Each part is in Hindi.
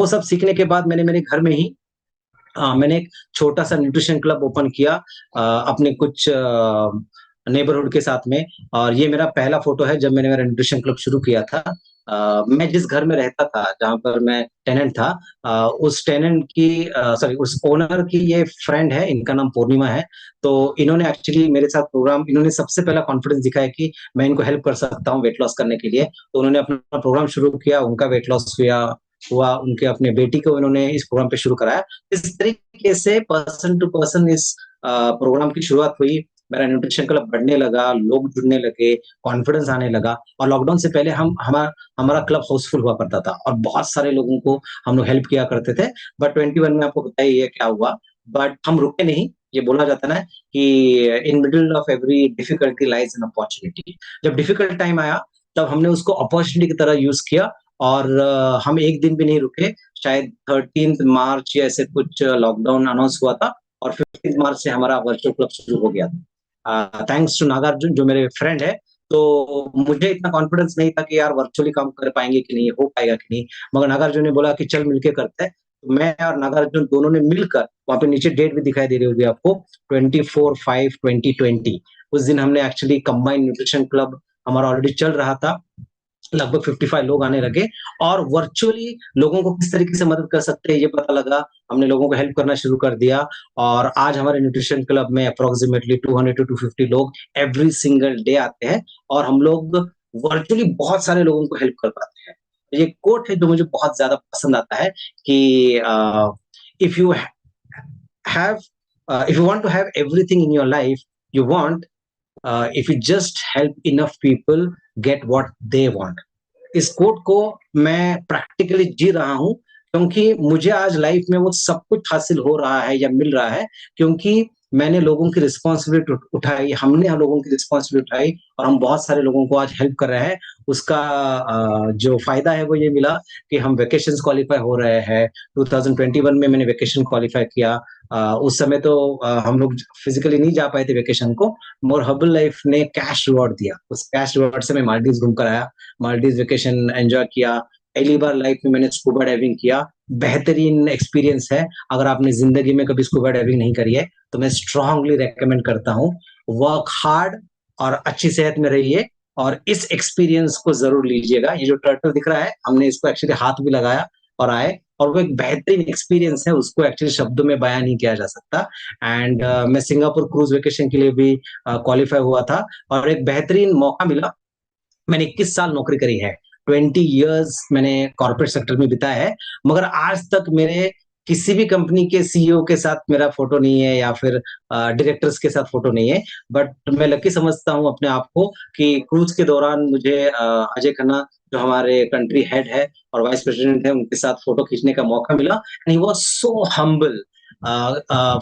वो सब सीखने के बाद मैंने मेरे घर में ही मैंने एक छोटा-सा न्यूट्रिशन क्लब ओपन किया अपने कुछ नेबरहुड के साथ में और ये मेरा पहला फ़ोटो है जब मैंने मेरा न्यूट्रिशन क्लब शुरू किया था। मैं जिस घर में रहता था, जहाँ पर मैं टेनेंट था उस टेनेंट की सॉरी उस ओनर की ये फ्रेंड है, इनका नाम पूर्णिमा है। तो इन्होंने एक्चुअली मेरे साथ प्रोग्राम इन्होंने सबसे पहला कॉन्फिडेंस दिखाया कि मैं इनको हेल्प कर सकता हूँ वेट लॉस करने के लिए। तो उन्होंने अपना प्रोग्राम शुरू किया, उनका वेट लॉस हुआ, उनके अपने बेटी को इन्होंने इस प्रोग्राम पे शुरू कराया। इस तरीके से पर्सन टू पर्सन इस प्रोग्राम की शुरुआत हुई। मेरा न्यूट्रिशन क्लब बढ़ने लगा, लोग जुड़ने लगे, कॉन्फिडेंस आने लगा और लॉकडाउन से पहले हमारा क्लब हाउसफुल हुआ करता था और बहुत सारे लोगों को हम लोग हेल्प किया करते थे। बट 21 में आपको पता ही है क्या हुआ, बट हम रुके नहीं। ये बोला जाता है ना कि in middle of every difficulty lies an opportunity. जब डिफिकल्ट टाइम आया, तब हमने उसको अपॉर्च्युनिटी की तरह यूज़ किया और हम एक दिन भी नहीं रुके। शायद 13th मार्च या ऐसे कुछ लॉकडाउन अनाउंस हुआ था और 15th मार्च से हमारा वर्चुअल क्लब शुरू हो गया था। थैंक्स टू नागार्जुन जो मेरे फ्रेंड है, तो मुझे इतना कॉन्फिडेंस नहीं था कि यार वर्चुअली काम कर पाएँगे कि नहीं, हो पाएगा कि नहीं। मगर नागार्जुन ने बोला कि चल मिलके करते हैं। तो मैं और नागार्जुन दोनों ने मिलकर वहाँ पे नीचे डेट भी दिखाई दे रही होगी आपको 24/5/2020 उस दिन हमने एक्चुअली कंबाइंड न्यूट्रिशन क्लब हमारा ऑलरेडी चल रहा था। लगभग 55 लोग आने लगे और वर्चुअली लोगों को किस तरीके से मदद कर सकते हैं ये पता लगा। हमने लोगों को हेल्प करना शुरू कर दिया और आज हमारे न्यूट्रिशन क्लब में अप्रॉक्सिमेटली 200 टू 250 लोग एवरी सिंगल डे आते हैं और हम लोग वर्चुअली बहुत सारे लोगों को हेल्प कर पाते हैं। ये कोट है जो मुझे बहुत ज़्यादा पसंद आता है कि if you have if you want to have everything in your life you want if you just help enough people get what they want. इस कोट को मैं प्रैक्टिकली जी रहा हूँ क्योंकि मुझे आज लाइफ में वो सब कुछ हासिल हो रहा है या मिल रहा है क्योंकि मैंने लोगों की रिस्पॉन्सिबिलिटी उठाई, हमने लोगों की रिस्पॉन्सिबिलिटी उठाई और हम बहुत सारे लोगों को आज हेल्प कर रहे हैं। उसका जो फ़ायदा है वो ये मिला कि हम वैकेशंस क्वालीफाई हो रहे हैं। 2021 में मैंने वैकेशन क्वालीफाई किया। उस समय तो हम लोग फिज़िकली नहीं जा पाए थे वैकेशन को, मगर हर्बल लाइफ ने कैश रिवॉर्ड दिया। उस कैश रिवॉर्ड से मैं मालदीव्स घूम कर आया। मालदीव्स वेकेशन एन्जॉय किया। पहली बार लाइफ में मैंने स्कूबा डाइविंग किया। बेहतरीन एक्सपीरियंस है। अगर आपने ज़िंदगी में कभी स्कूबा डाइविंग नहीं करी है, तो मैं स्ट्रांगली रिकमेंड करता हूँ। वर्क हार्ड और अच्छी सेहत में रहिए और इस एक्सपीरियंस को ज़रूर लीजिएगा। ये जो टर्टल दिख रहा है, हमने इसको एक्चुअली हाथ भी लगाया और आए और वो एक बेहतरीन एक्सपीरियंस है, उसको एक्चुअली शब्दों में बयाँ नहीं किया जा सकता। एंड मैं सिंगापुर क्रूज़ वेकेशन के लिए भी क्वालीफाई हुआ था और एक बेहतरीन मौका मिला। मैंने 21 साल नौकरी करी है। 20 इयर्स मैंने कॉर्पोरेट सेक्टर में बिताया है, मगर आज तक मेरे किसी भी कंपनी के सीईओ के साथ मेरा फ़ोटो नहीं है या फिर डायरेक्टर्स के साथ फ़ोटो नहीं है। बट मैं लकी समझता हूँ अपने आप को कि क्रूज़ के दौरान मुझे अजय खन्ना जो हमारे कंट्री हेड है और वाइस प्रेज़िडेंट है, उनके साथ फ़ोटो खींचने का मौका मिला and he was so humble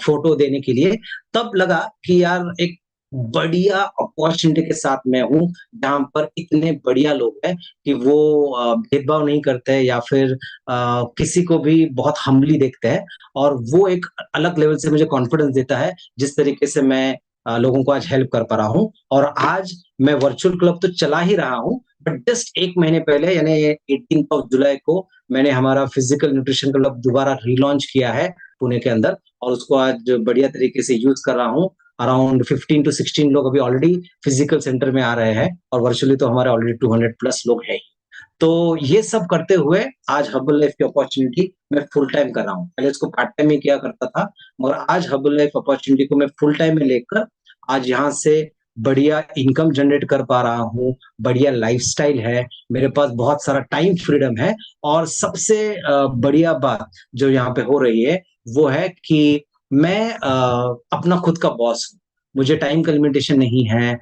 photo देने के लिए। तब लगा कि यार एक बढ़िया अपॉर्च्युनिटी के साथ मैं हूँ, जहाँ पर इतने बढ़िया लोग हैं कि वो भेदभाव नहीं करते हैं या फिर किसी को भी बहुत हम्बली देखते हैं और वो एक अलग लेवल से मुझे कॉन्फिडेंस देता है, जिस तरीके से मैं लोगों को आज हेल्प कर पा रहा हूँ और आज मैं वर्चुअल क्लब तो चला ही रहा हूँ, बट जस्ट 1 महीने पहले यानी 18th ऑफ जुलाई को मैंने हमारा फिजिकल न्यूट्रिशन क्लब दोबारा रिलॉन्च किया है पुणे के अंदर और उसको आज बढ़िया तरीके से यूज़ कर रहा हूँ। अराउंड 15 टू 16 लोग अभी ऑलरेडी फिजिकल सेंटर में आ रहे हैं और वर्चुअली तो हमारे ऑलरेडी 200 प्लस लोग हैं ही। तो ये सब करते हुए आज हर्बल लाइफ की अपॉर्च्युनिटी मैं फुल टाइम कर रहा हूँ। पहले इसको पार्ट टाइम में किया करता था, मगर आज हर्बल लाइफ अपॉर्च्युनिटी को मैं फुल टाइम में लेकर आज यहाँ से बढ़िया इनकम जनरेट कर पा रहा हूँ, बढ़िया लाइफ़स्टाइल है, मेरे पास बहुत सारा टाइम फ्रीडम है और सबसे बढ़िया बात जो यहाँ पे हो रही है, वो है कि मैं अपना खुद का बॉस हूँ। मुझे टाइम का लिमिटेशन नहीं है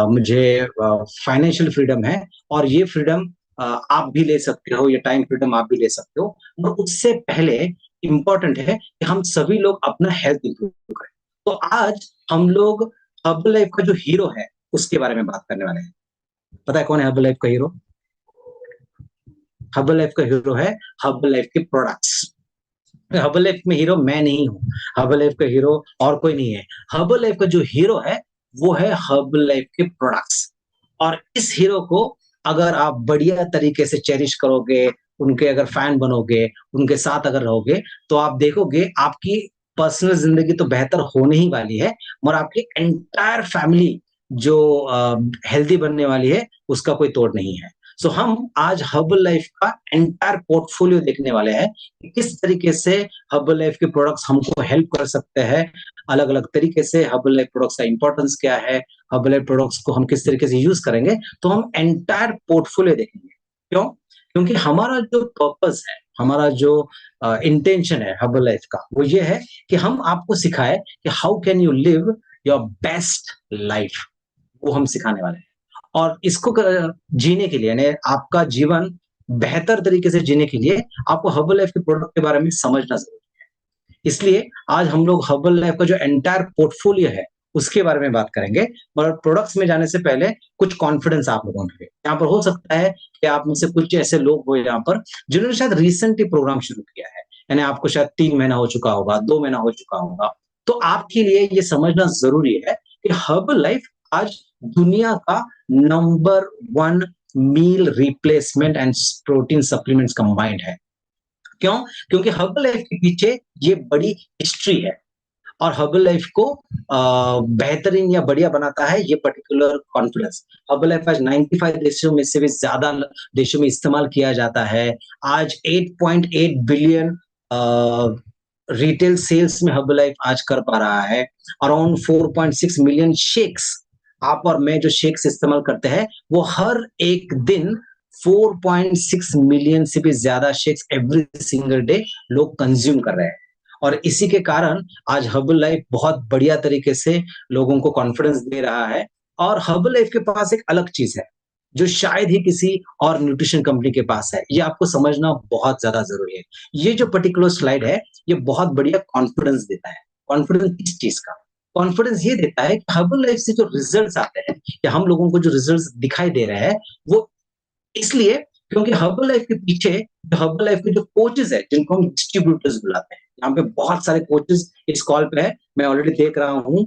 मुझे फाइनेंशियल फ्रीडम है और ये फ्रीडम आप भी ले सकते हो, ये टाइम फ्रीडम आप भी ले सकते हो। और उससे पहले इम्पोर्टेंट है कि हम सभी लोग अपना हेल्थ इम्प्रूव करें। तो आज हम लोग हर्बल लाइफ का जो हीरो है, उसके बारे में बात करने वाले हैं। पता है कौन है हर्बल लाइफ का हीरो? हर्बल लाइफ का हीरो है हर्बल लाइफ के प्रोडक्ट्स। हर्बल लाइफ में हीरो मैं नहीं हूँ, हर्बल लाइफ का हीरो और कोई नहीं है। हर्बल लाइफ का जो हीरो है, वो है हर्बल लाइफ के प्रोडक्ट्स और इस हीरो को अगर आप बढ़िया तरीके से चेरिश करोगे, उनके अगर फैन बनोगे, उनके साथ अगर रहोगे, तो आप देखोगे आपकी पर्सनल ज़िंदगी तो बेहतर होने ही वाली है, मगर आपकी एंटायर फैमिली जो हेल्दी बनने वाली है, उसका कोई तोड़ नहीं है। सो हम आज हर्बल लाइफ का एंटायर पोर्टफोलियो देखने वाले हैं कि किस तरीके से हर्बल लाइफ के प्रोडक्ट्स हमको हेल्प कर सकते हैं, अलग-अलग तरीके से हर्बल लाइफ प्रोडक्ट्स का इम्पोर्टेंस क्या है, हर्बल लाइफ प्रोडक्ट्स को हम किस तरीके से यूज़ करेंगे, तो हम एंटायर पोर्टफोलियो देखेंगे। क्यों? क्योंकि हमारा जो पर्पस है, हमारा जो इंटेंशन है हर्बल लाइफ का, वो ये है कि हम आपको सिखाएँ कि how can you live your best life, वो हम सिखाने वाले हैं। और इसको जीने के लिए यानी आपका जीवन बेहतर तरीके से जीने के लिए आपको हर्बल लाइफ के प्रोडक्ट के बारे में समझना ज़रूरी है। इसलिए आज हम लोग हर्बल लाइफ का जो एंटायर पोर्टफोलियो है, उसके बारे में बात करेंगे। और प्रोडक्ट्स में जाने से पहले कुछ कॉन्फिडेंस आप लोगों के लिए। यहाँ पर हो सकता है कि आप में से कुछ ऐसे लोग हो यहाँ पर, जिन्होंने शायद रिसेंटली प्रोग्राम शुरू किया है। यानी आपको शायद 3 महीना हो चुका होगा, 2 महीना हो चुका होगा। तो आपके लिए ये समझना ज़रूरी है कि हर्बल लाइफ आज दुनिया का number 1 meal replacement and protein supplements combined है। क्यों? क्योंकि हर्बल लाइफ के पीछे ये बड़ी हिस्ट्री है और हर्बल लाइफ को बेहतरीन या बढ़िया बनाता है ये पर्टिकुलर कॉन्फिडेंस। हर्बल लाइफ आज 95 देशों में से भी ज़्यादा देशों में इस्तेमाल किया जाता है। आज 8.8 बिलियन रिटेल सेल्स में हर्बल लाइफ आज कर पा रहा है। अराउंड 4.6 मिलियन शेक्स, आप और मैं जो शेक्स इस्तेमाल करते हैं, वो हर एक दिन 4.6 मिलियन से भी ज़्यादा शेक्स एवरी सिंगल डे लोग कंज़्यूम कर रहे हैं। और इसी के कारण आज हर्बल लाइफ बहुत बढ़िया तरीके से लोगों को कॉन्फिडेंस दे रहा है। और हर्बल लाइफ के पास एक अलग चीज़ है, जो शायद ही किसी और न्यूट्रिशन कंपनी के पास है। ये आपको समझना बहुत ज़्यादा ज़रूरी है। ये जो पर्टिकुलर स्लाइड है, ये बहुत बढ़िया कॉन्फिडेंस देता है। कॉन्फिडेंस किस चीज़ का? कॉन्फिडेंस ये देता है कि हर्बल लाइफ से जो रिजल्ट्स आते हैं या हम लोगों को जो रिजल्ट्स दिखाई दे रहे हैं, वो इसलिए क्योंकि हर्बल लाइफ के पीछे हर्बल लाइफ के जो कोचेज़ हैं, जिनको हम डिस्ट्रीब्यूटर्स बुलाते हैं। यहाँ पे बहुत सारे कोचेज़ इस कॉल पे हैं। मैं ऑलरेडी देख रहा हूँ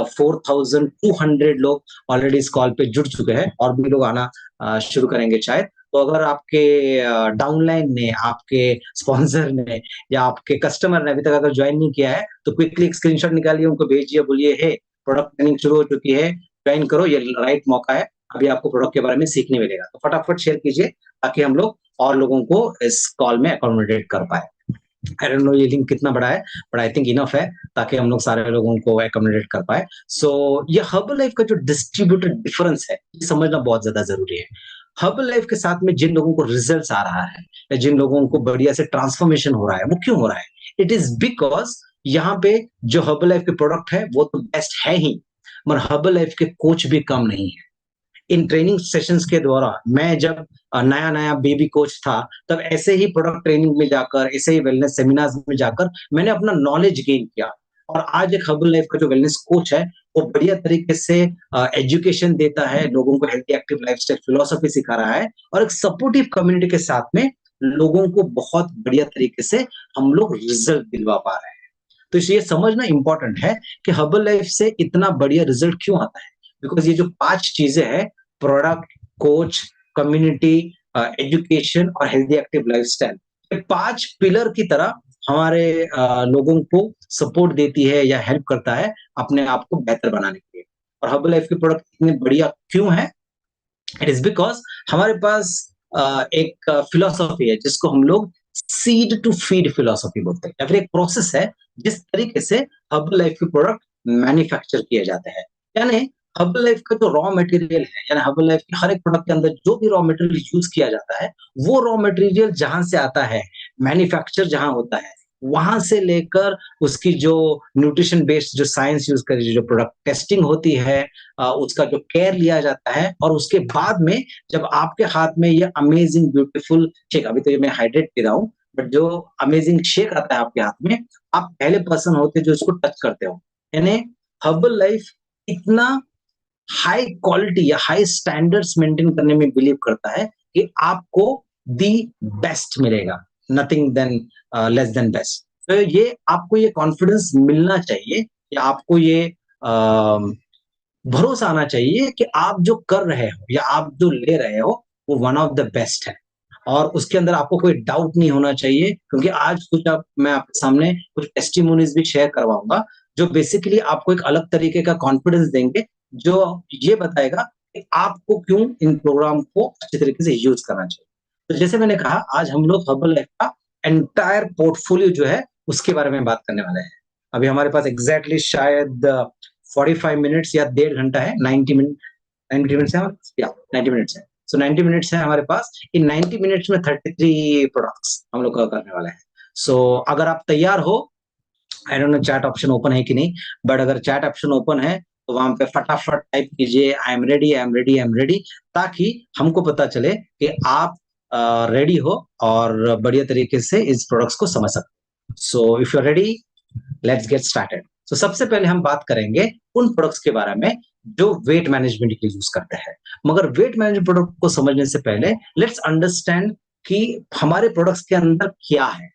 4200 लोग ऑलरेडी इस कॉल पे जुड़ चुके हैं और भी लोग आना शुरू करेंगे शायद। तो अगर आपके डाउनलाइन ने, आपके स्पॉन्सर ने या आपके कस्टमर ने अभी तक अगर जॉइन नहीं किया है, तो क्विकली एक स्क्रीनशॉट निकालिए, उनको भेजिए, बोलिए, "हे, प्रोडक्ट ट्रेनिंग शुरू हो चुकी है, जॉइन करो, ये राइट मौका है।" अभी आपको प्रोडक्ट के बारे में सीखने मिलेगा। तो फटाफट शेयर कीजिए ताकि हम लोग और लोगों को इस कॉल में अकोमोडेट कर पाएँ। आई डोंट नो ये लिंक कितना बड़ा है, बट आई थिंक इनफ है ताकि हम लोग सारे लोगों को अकोमोडेट कर पाएँ। सो ये हर्बल लाइफ का जो डिस्ट्रीब्यूटर डिफरेंस है, ये समझना बहुत ज़्यादा ज़रूरी है। हर्बल लाइफ के साथ में जिन लोगों को रिजल्ट्स आ रहा है या जिन लोगों को बढ़िया से ट्रांसफॉर्मेशन हो रहा है, वो क्यों हो रहा है? इट इज़ बिकॉज़ यहाँ पे जो हर्बल लाइफ के प्रोडक्ट है, वो तो बेस्ट है ही, मगर हर्बल लाइफ के कोच भी कम नहीं है। इन ट्रेनिंग सेशंस के दौरान मैं जब नया-नया बेबी कोच था, तब ऐसे ही प्रोडक्ट ट्रेनिंग में जाकर, ऐसे ही वेलनेस सेमिनार्स में जाकर मैंने अपना नॉलेज गेन किया। और आज एक हर्बल लाइफ का जो वेलनेस कोच है, वो बढ़िया तरीके से एजुकेशन देता है, लोगों को हेल्थी एक्टिव लाइफस्टाइल फिलॉसफी सिखा रहा है और एक सपोर्टिव कम्युनिटी के साथ में लोगों को बहुत बढ़िया तरीके से हम लोग रिजल्ट दिलवा पा रहे हैं। तो इसलिए समझना इम्पोर्टेंट है कि हर्बल लाइफ से इतना बढ़िया रिजल्ट क्यों आता है? बिकॉज़ ये जो 5 चीज़ें हैं, प्रोडक्ट, कोच, कम्युनिटी, एजुकेशन और हेल्थी एक्टिव लाइफस्टाइल, ये 5 पिलर की तरह हमारे लोगों को सपोर्ट देती है या हेल्प करता है अपने आप को बेहतर बनाने के लिए। और हर्बल लाइफ के प्रोडक्ट इतने बढ़िया क्यों हैं? इट इज़ बिकॉज़ हमारे पास एक फिलॉसफी है जिसको हम लोग सीड टू फीड फिलॉसफी बोलते हैं या फिर एक प्रोसेस है जिस तरीके से हर्बल लाइफ के प्रोडक्ट मैन्युफैक्चर किए जाते हैं। यानी हर्बल लाइफ का जो रॉ मटेरियल है, यानी हर्बल लाइफ के हर एक प्रोडक्ट के अंदर जो भी रॉ मटेरियल यूज़ किया जाता है, वो रॉ मटेरियल जहाँ से आता है, मैन्युफैक्चर जहाँ होता है, वहाँ से लेकर उसकी जो न्यूट्रिशन बेस्ड जो साइंस यूज़ करी जो प्रोडक्ट टेस्टिंग होती है, उसका जो केयर लिया जाता है और उसके बाद में जब आपके हाथ में ये अमेजिंग ब्यूटीफुल शेक, अभी तो ये मैं हाइड्रेट पी रहा हूँ, बट जो अमेजिंग शेक आता है आपके हाथ में, आप पहले पर्सन होते हैं जो इसको टच करते हो। यानी हर्बल लाइफ इतना हाई क्वालिटी या हाई स्टैंडर्ड्स मेंटेन करने में बिलीव करता है कि आपको दी बेस्ट मिलेगा, nothing than less than best. तो ये आपको ये कॉन्फिडेंस मिलना चाहिए या आपको ये भरोसा आना चाहिए कि आप जो कर रहे हो या आप जो ले रहे हो वो वन ऑफ द बेस्ट है। और उसके अंदर आपको कोई डाउट नहीं होना चाहिए, क्योंकि आज कुछ आप मैं आपके सामने कुछ टेस्टिमोनीज़ भी शेयर करवाऊँगा, जो बेसिकली आपको एक अलग तरीके का कॉन्फिडेंस देंगे, जो ये बताएगा कि आपको क्यों इन प्रोग्राम को अच्छे तरीके से यूज़ करना चाहिए। तो जैसे मैंने कहा, आज हम लोग हर्बल लाइफ का एंटायर पोर्टफोलियो जो है, उसके बारे में बात करने वाले हैं। अभी हमारे पास एग्ज़ैक्टली शायद 45 मिनट्स या डेढ़ घंटा है, 90 मिनट्स है हमारे पास, या 90 मिनट्स है। सो 90 मिनट्स है हमारे पास। इन 90 मिनट्स में 33 प्रोडक्ट्स हम लोग कवर करने वाले हैं। सो अगर आप तैयार हो, I don't know chat option open है कि नहीं, बट अगर चैट ऑप्शन ओपन है, तो वहाँ पे फटाफट टाइप कीजिए I am ready, I am ready, I am ready, ताकि हमको पता चले कि आप रेडी हो और बढ़िया तरीके से इस प्रोडक्ट्स को समझ सकते हो। So if you are ready, let's get started. तो सबसे पहले हम बात करेंगे उन प्रोडक्ट्स के बारे में जो वेट मैनेजमेंट के लिए यूज करते हैं। मगर वेट मैनेजमेंट प्रोडक्ट को समझने से पहले लेट्स अंडरस्टैंड कि हमारे प्रोडक्ट्स के अंदर क्या है।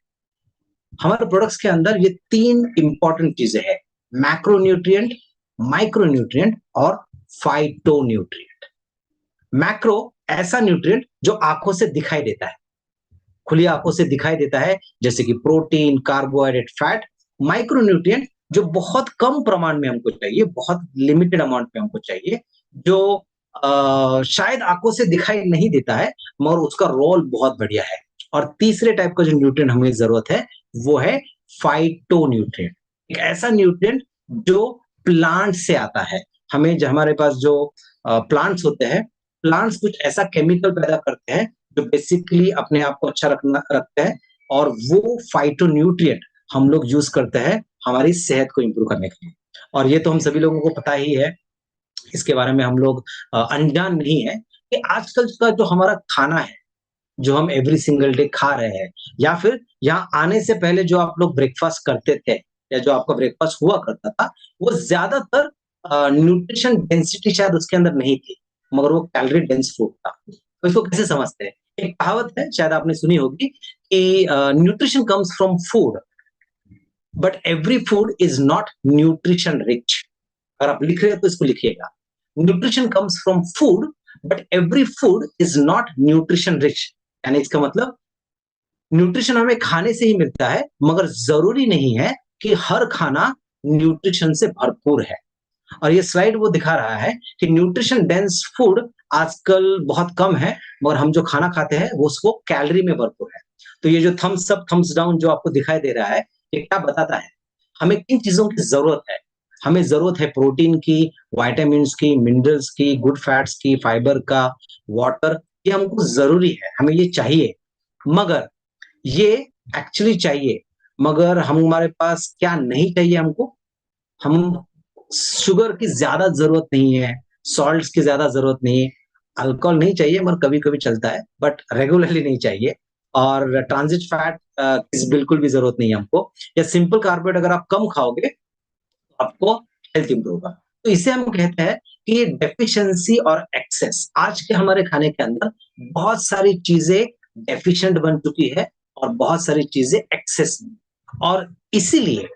हमारे प्रोडक्ट्स के अंदर ये तीन इंपॉर्टेंट चीजें हैं: मैक्रोन्यूट्रिएंट, माइक्रोन्यूट्रिएंट और फाइटोन्यूट्रिएंट। मैक्रो ऐसा न्यूट्रिएंट जो आंखों से दिखाई देता है, खुली आंखों से दिखाई देता है, जैसे कि प्रोटीन, कार्बोहाइड्रेट, फैट। माइक्रोन्यूट्रिएंट जो बहुत कम प्रमाण में हमको चाहिए, बहुत लिमिटेड अमाउंट में हमको चाहिए, जो शायद आंखों से दिखाई नहीं देता है, मगर उसका रोल बहुत बढ़िया है। और तीसरे टाइप का जो न्यूट्रिएंट हमें जरूरत है, वो है फाइटोन्यूट्रिएंट। एक ऐसा न्यूट्रिएंट जो प्लांट से आता है। हमें जो हमारे पास जो प्लांट्स होते हैं, प्लांट्स कुछ ऐसा केमिकल पैदा करते हैं जो बेसिकली अपने आप को अच्छा रखते हैं, और वो फाइटोन्यूट्रिएंट हम लोग यूज करते हैं हमारी सेहत को इंप्रूव करने के लिए। और ये तो हम सभी लोगों को पता ही है, इसके बारे में हम लोग अनजान नहीं है कि आजकल का जो हमारा खाना है, जो हम एवरी सिंगल डे खा रहे हैं, या फिर यहाँ आने से पहले जो आप लोग ब्रेकफास्ट करते थे, या जो आपका ब्रेकफास्ट हुआ करता था, वो ज्यादातर न्यूट्रिशन डेंसिटी शायद उसके अंदर नहीं थी, मगर वो कैलोरी डेंस फूड था। तो इसको कैसे समझते हैं? एक कहावत है, शायद आपने सुनी होगी, कि nutrition comes from food, but every food is not nutrition rich. अगर आप लिख रहे हो तो इसको लिखिएगा, nutrition comes from food, but every food is not nutrition rich. यानी इसका मतलब न्यूट्रिशन हमें खाने से ही मिलता है, मगर जरूरी नहीं है कि हर खाना न्यूट्रिशन से भरपूर है। और ये स्लाइड वो दिखा रहा है कि न्यूट्रिशन डेंस फूड आजकल बहुत कम है, मगर हम जो खाना खाते हैं वो उसको कैलोरी में भरपूर है। तो ये जो थम्स अप थम्स डाउन जो आपको दिखाई दे रहा है, ये क्या बताता है? हमें किन चीजों की जरूरत है? हमें जरूरत है प्रोटीन की, वाइटामिन्स की, मिनरल्स की, गुड फैट्स की, फाइबर का, वाटर। ये हमको जरूरी है, हमें ये चाहिए। मगर ये एक्चुअली चाहिए, मगर हमारे पास क्या नहीं चाहिए हमको? हम शुगर की ज्यादा जरूरत नहीं है, सॉल्ट्स की ज्यादा जरूरत नहीं है, अल्कोहल नहीं चाहिए, मगर कभी कभी चलता है, बट रेगुलरली नहीं चाहिए। और ट्रांजिट फैट की बिल्कुल भी जरूरत नहीं है हमको। या सिंपल कार्बोहाइड्रेट अगर आप कम खाओगे, तो आपको हेल्थ इंप्रूव होगा। तो इसे हम कहते हैं कि डेफिशिएंसी और एक्सेस। आज के हमारे खाने के अंदर बहुत सारी चीजें डेफिशिएंट बन चुकी है, और बहुत सारी चीजें एक्सेस में। और इसीलिए,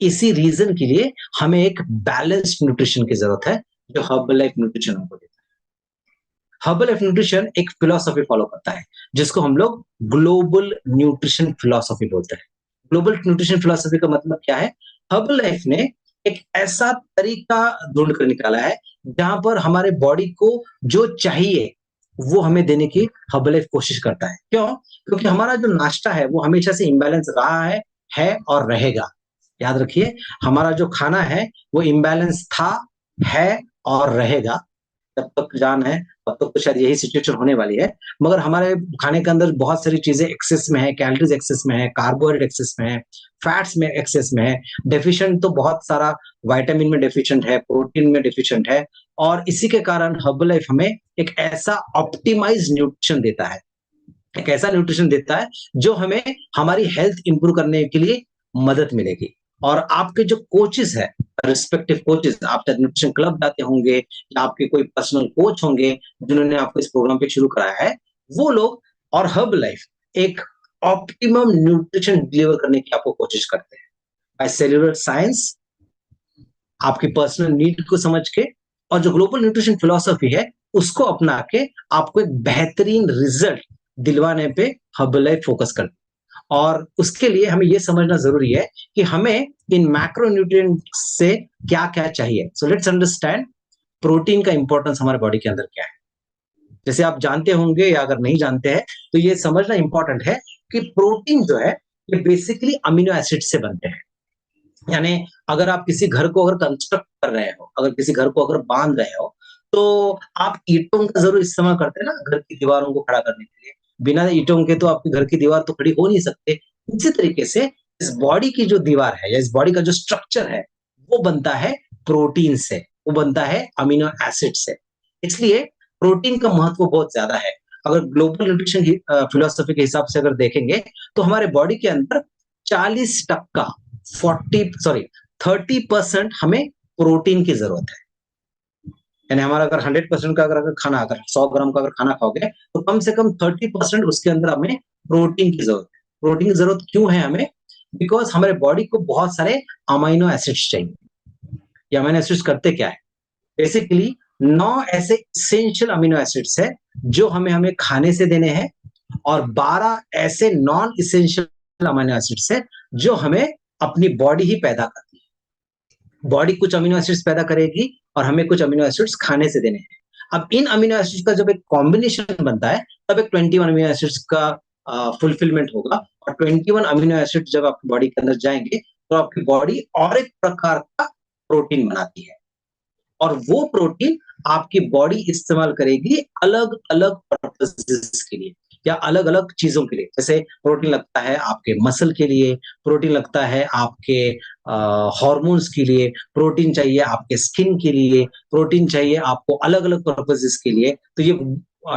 इसी रीजन के लिए हमें एक बैलेंस्ड न्यूट्रिशन की जरूरत है, जो हर्बल लाइफ न्यूट्रिशन हमको देता है। हर्बल लाइफ न्यूट्रिशन एक फिलॉसफी फॉलो करता है, जिसको हम लोग ग्लोबल न्यूट्रिशन फिलॉसफी बोलते हैं। ग्लोबल न्यूट्रिशन फिलॉसफी का मतलब क्या है? हर्बल लाइफ ने एक ऐसा तरीका ढूंढ कर निकाला है, जहां पर हमारे बॉडी को जो चाहिए वो हमें देने की हर्बल लाइफ कोशिश करता है। क्यों? क्योंकि हमारा जो नाश्ता है वो हमेशा से इम्बैलेंस रहा है और रहेगा। याद रखिए, हमारा जो खाना है वो इम्बैलेंस था, है और रहेगा। जब तक जान है तब तक तो शायद यही सिचुएशन होने वाली है। मगर हमारे खाने के अंदर बहुत सारी चीजें एक्सेस में है, कैलोरीज एक्सेस में है, कार्बोहाइड्रेट एक्सेस में है, फैट्स में एक्सेस में है, डेफिशिएंट तो बहुत सारा विटामिन में डेफिशिएंट है, प्रोटीन में डेफिशिएंट है। और इसी के कारण हर्बल लाइफ हमें एक ऐसा ऑप्टिमाइज न्यूट्रिशन देता है, एक ऐसा न्यूट्रिशन देता है जो हमें हमारी हेल्थ इंप्रूव करने के लिए मदद मिलेगी। और आपके जो कोचेस है, रिस्पेक्टिव कोचेस, आप शायद न्यूट्रिशन क्लब जाते होंगे, या आपके कोई पर्सनल कोच होंगे जिन्होंने आपको इस प्रोग्राम पे शुरू कराया है, वो लोग और हर्बल लाइफ एक ऑप्टिमम न्यूट्रिशन डिलीवर करने की आपको कोशिश करते हैं, बाय सेल्यूलर साइंस, आपकी पर्सनल नीड को समझ के। और जो ग्लोबल न्यूट्रिशन फिलॉसफी है, उसको अपना के आपको एक बेहतरीन रिजल्ट दिलवाने पे हर्बलाइफ फोकस करती है। और उसके लिए हमें ये समझना ज़रूरी है कि हमें इन मैक्रोन्यूट्रिएंट से क्या-क्या चाहिए। सो लेट्स अंडरस्टैंड प्रोटीन का इम्पोर्टेंस हमारे बॉडी के अंदर क्या है। जैसे आप जानते होंगे या अगर नहीं जानते हैं, तो ये समझना इम्पोर्टेंट है कि प्रोटीन जो है, ये बेसिकली अमीनो एसिड से बनते हैं। यानी अगर आप किसी घर को अगर कंस्ट्रक्ट कर रहे हो, अगर किसी घर को अगर बांध रहे हो, तो आप ईंटों का ज़रूर इस्तेमाल करते हैं ना घर की दीवारों को खड़ा करने के लिए। बिना ईंटों के तो आपके घर की दीवार तो खड़ी हो नहीं सकते। इसी तरीके से इस बॉडी की जो दीवार है या इस बॉडी का जो स्ट्रक्चर है, वो बनता है प्रोटीन से, वो बनता है अमीनो एसिड से। इसलिए प्रोटीन का महत्व बहुत ज़्यादा है। अगर ग्लोबल न्यूट्रिशन की फिलॉसफी के हिसाब से अगर देखेंगे, तो हमारे बॉडी के अंदर 40% 40 सॉरी 30% हमें प्रोटीन की ज़रूरत है। यानी हमारा अगर 100% का अगर खाना अगर 100 ग्राम का अगर खाना खाओगे, तो कम से कम 30% उसके अंदर हमें प्रोटीन की ज़रूरत है। प्रोटीन की ज़रूरत क्यों है हमें? बिकॉज़ हमारे बॉडी को बहुत सारे अमाइनो एसिड्स चाहिए। ये अमाइनो एसिड्स करते क्या है? बेसिकली 9 ऐसे एसेंशियल अमीनो एसिड्स हैं, जो हमें हमें खाने से देने हैं और 12 ऐसे नॉन एसेंशियल अमीनो एसिड्स हैं, जो हमें अपनी बॉडी ही पैदा करती है। बॉडी कुछ अमीनो एसिड्स पैदा करेगी और हमें कुछ अमीनो एसिड्स खाने से देने हैं। अब इन अमीनो एसिड्स का जब एक कॉम्बिनेशन बनता है, तब एक 21 अमीनो एसिड्स का फुलफिलमेंट होगा और 21 अमीनो एसिड जब आपकी बॉडी के अंदर जाएँगे, तो आपकी बॉडी और एक प्रकार का प्रोटीन बनाती है। और वो प्रोटीन आपकी बॉडी इस्तेमाल करेगी अलग-अलग पर्पसेस के लिए या अलग-अलग चीज़ों के लिए। जैसे प्रोटीन लगता है आपके मसल के लिए, प्रोटीन लगता है आपके हॉर्मोन्स के लिए, प्रोटीन चाहिए आपके स्किन के लिए, प्रोटीन चाहिए आपको अलग-अलग पर्पसेस के लिए। तो ये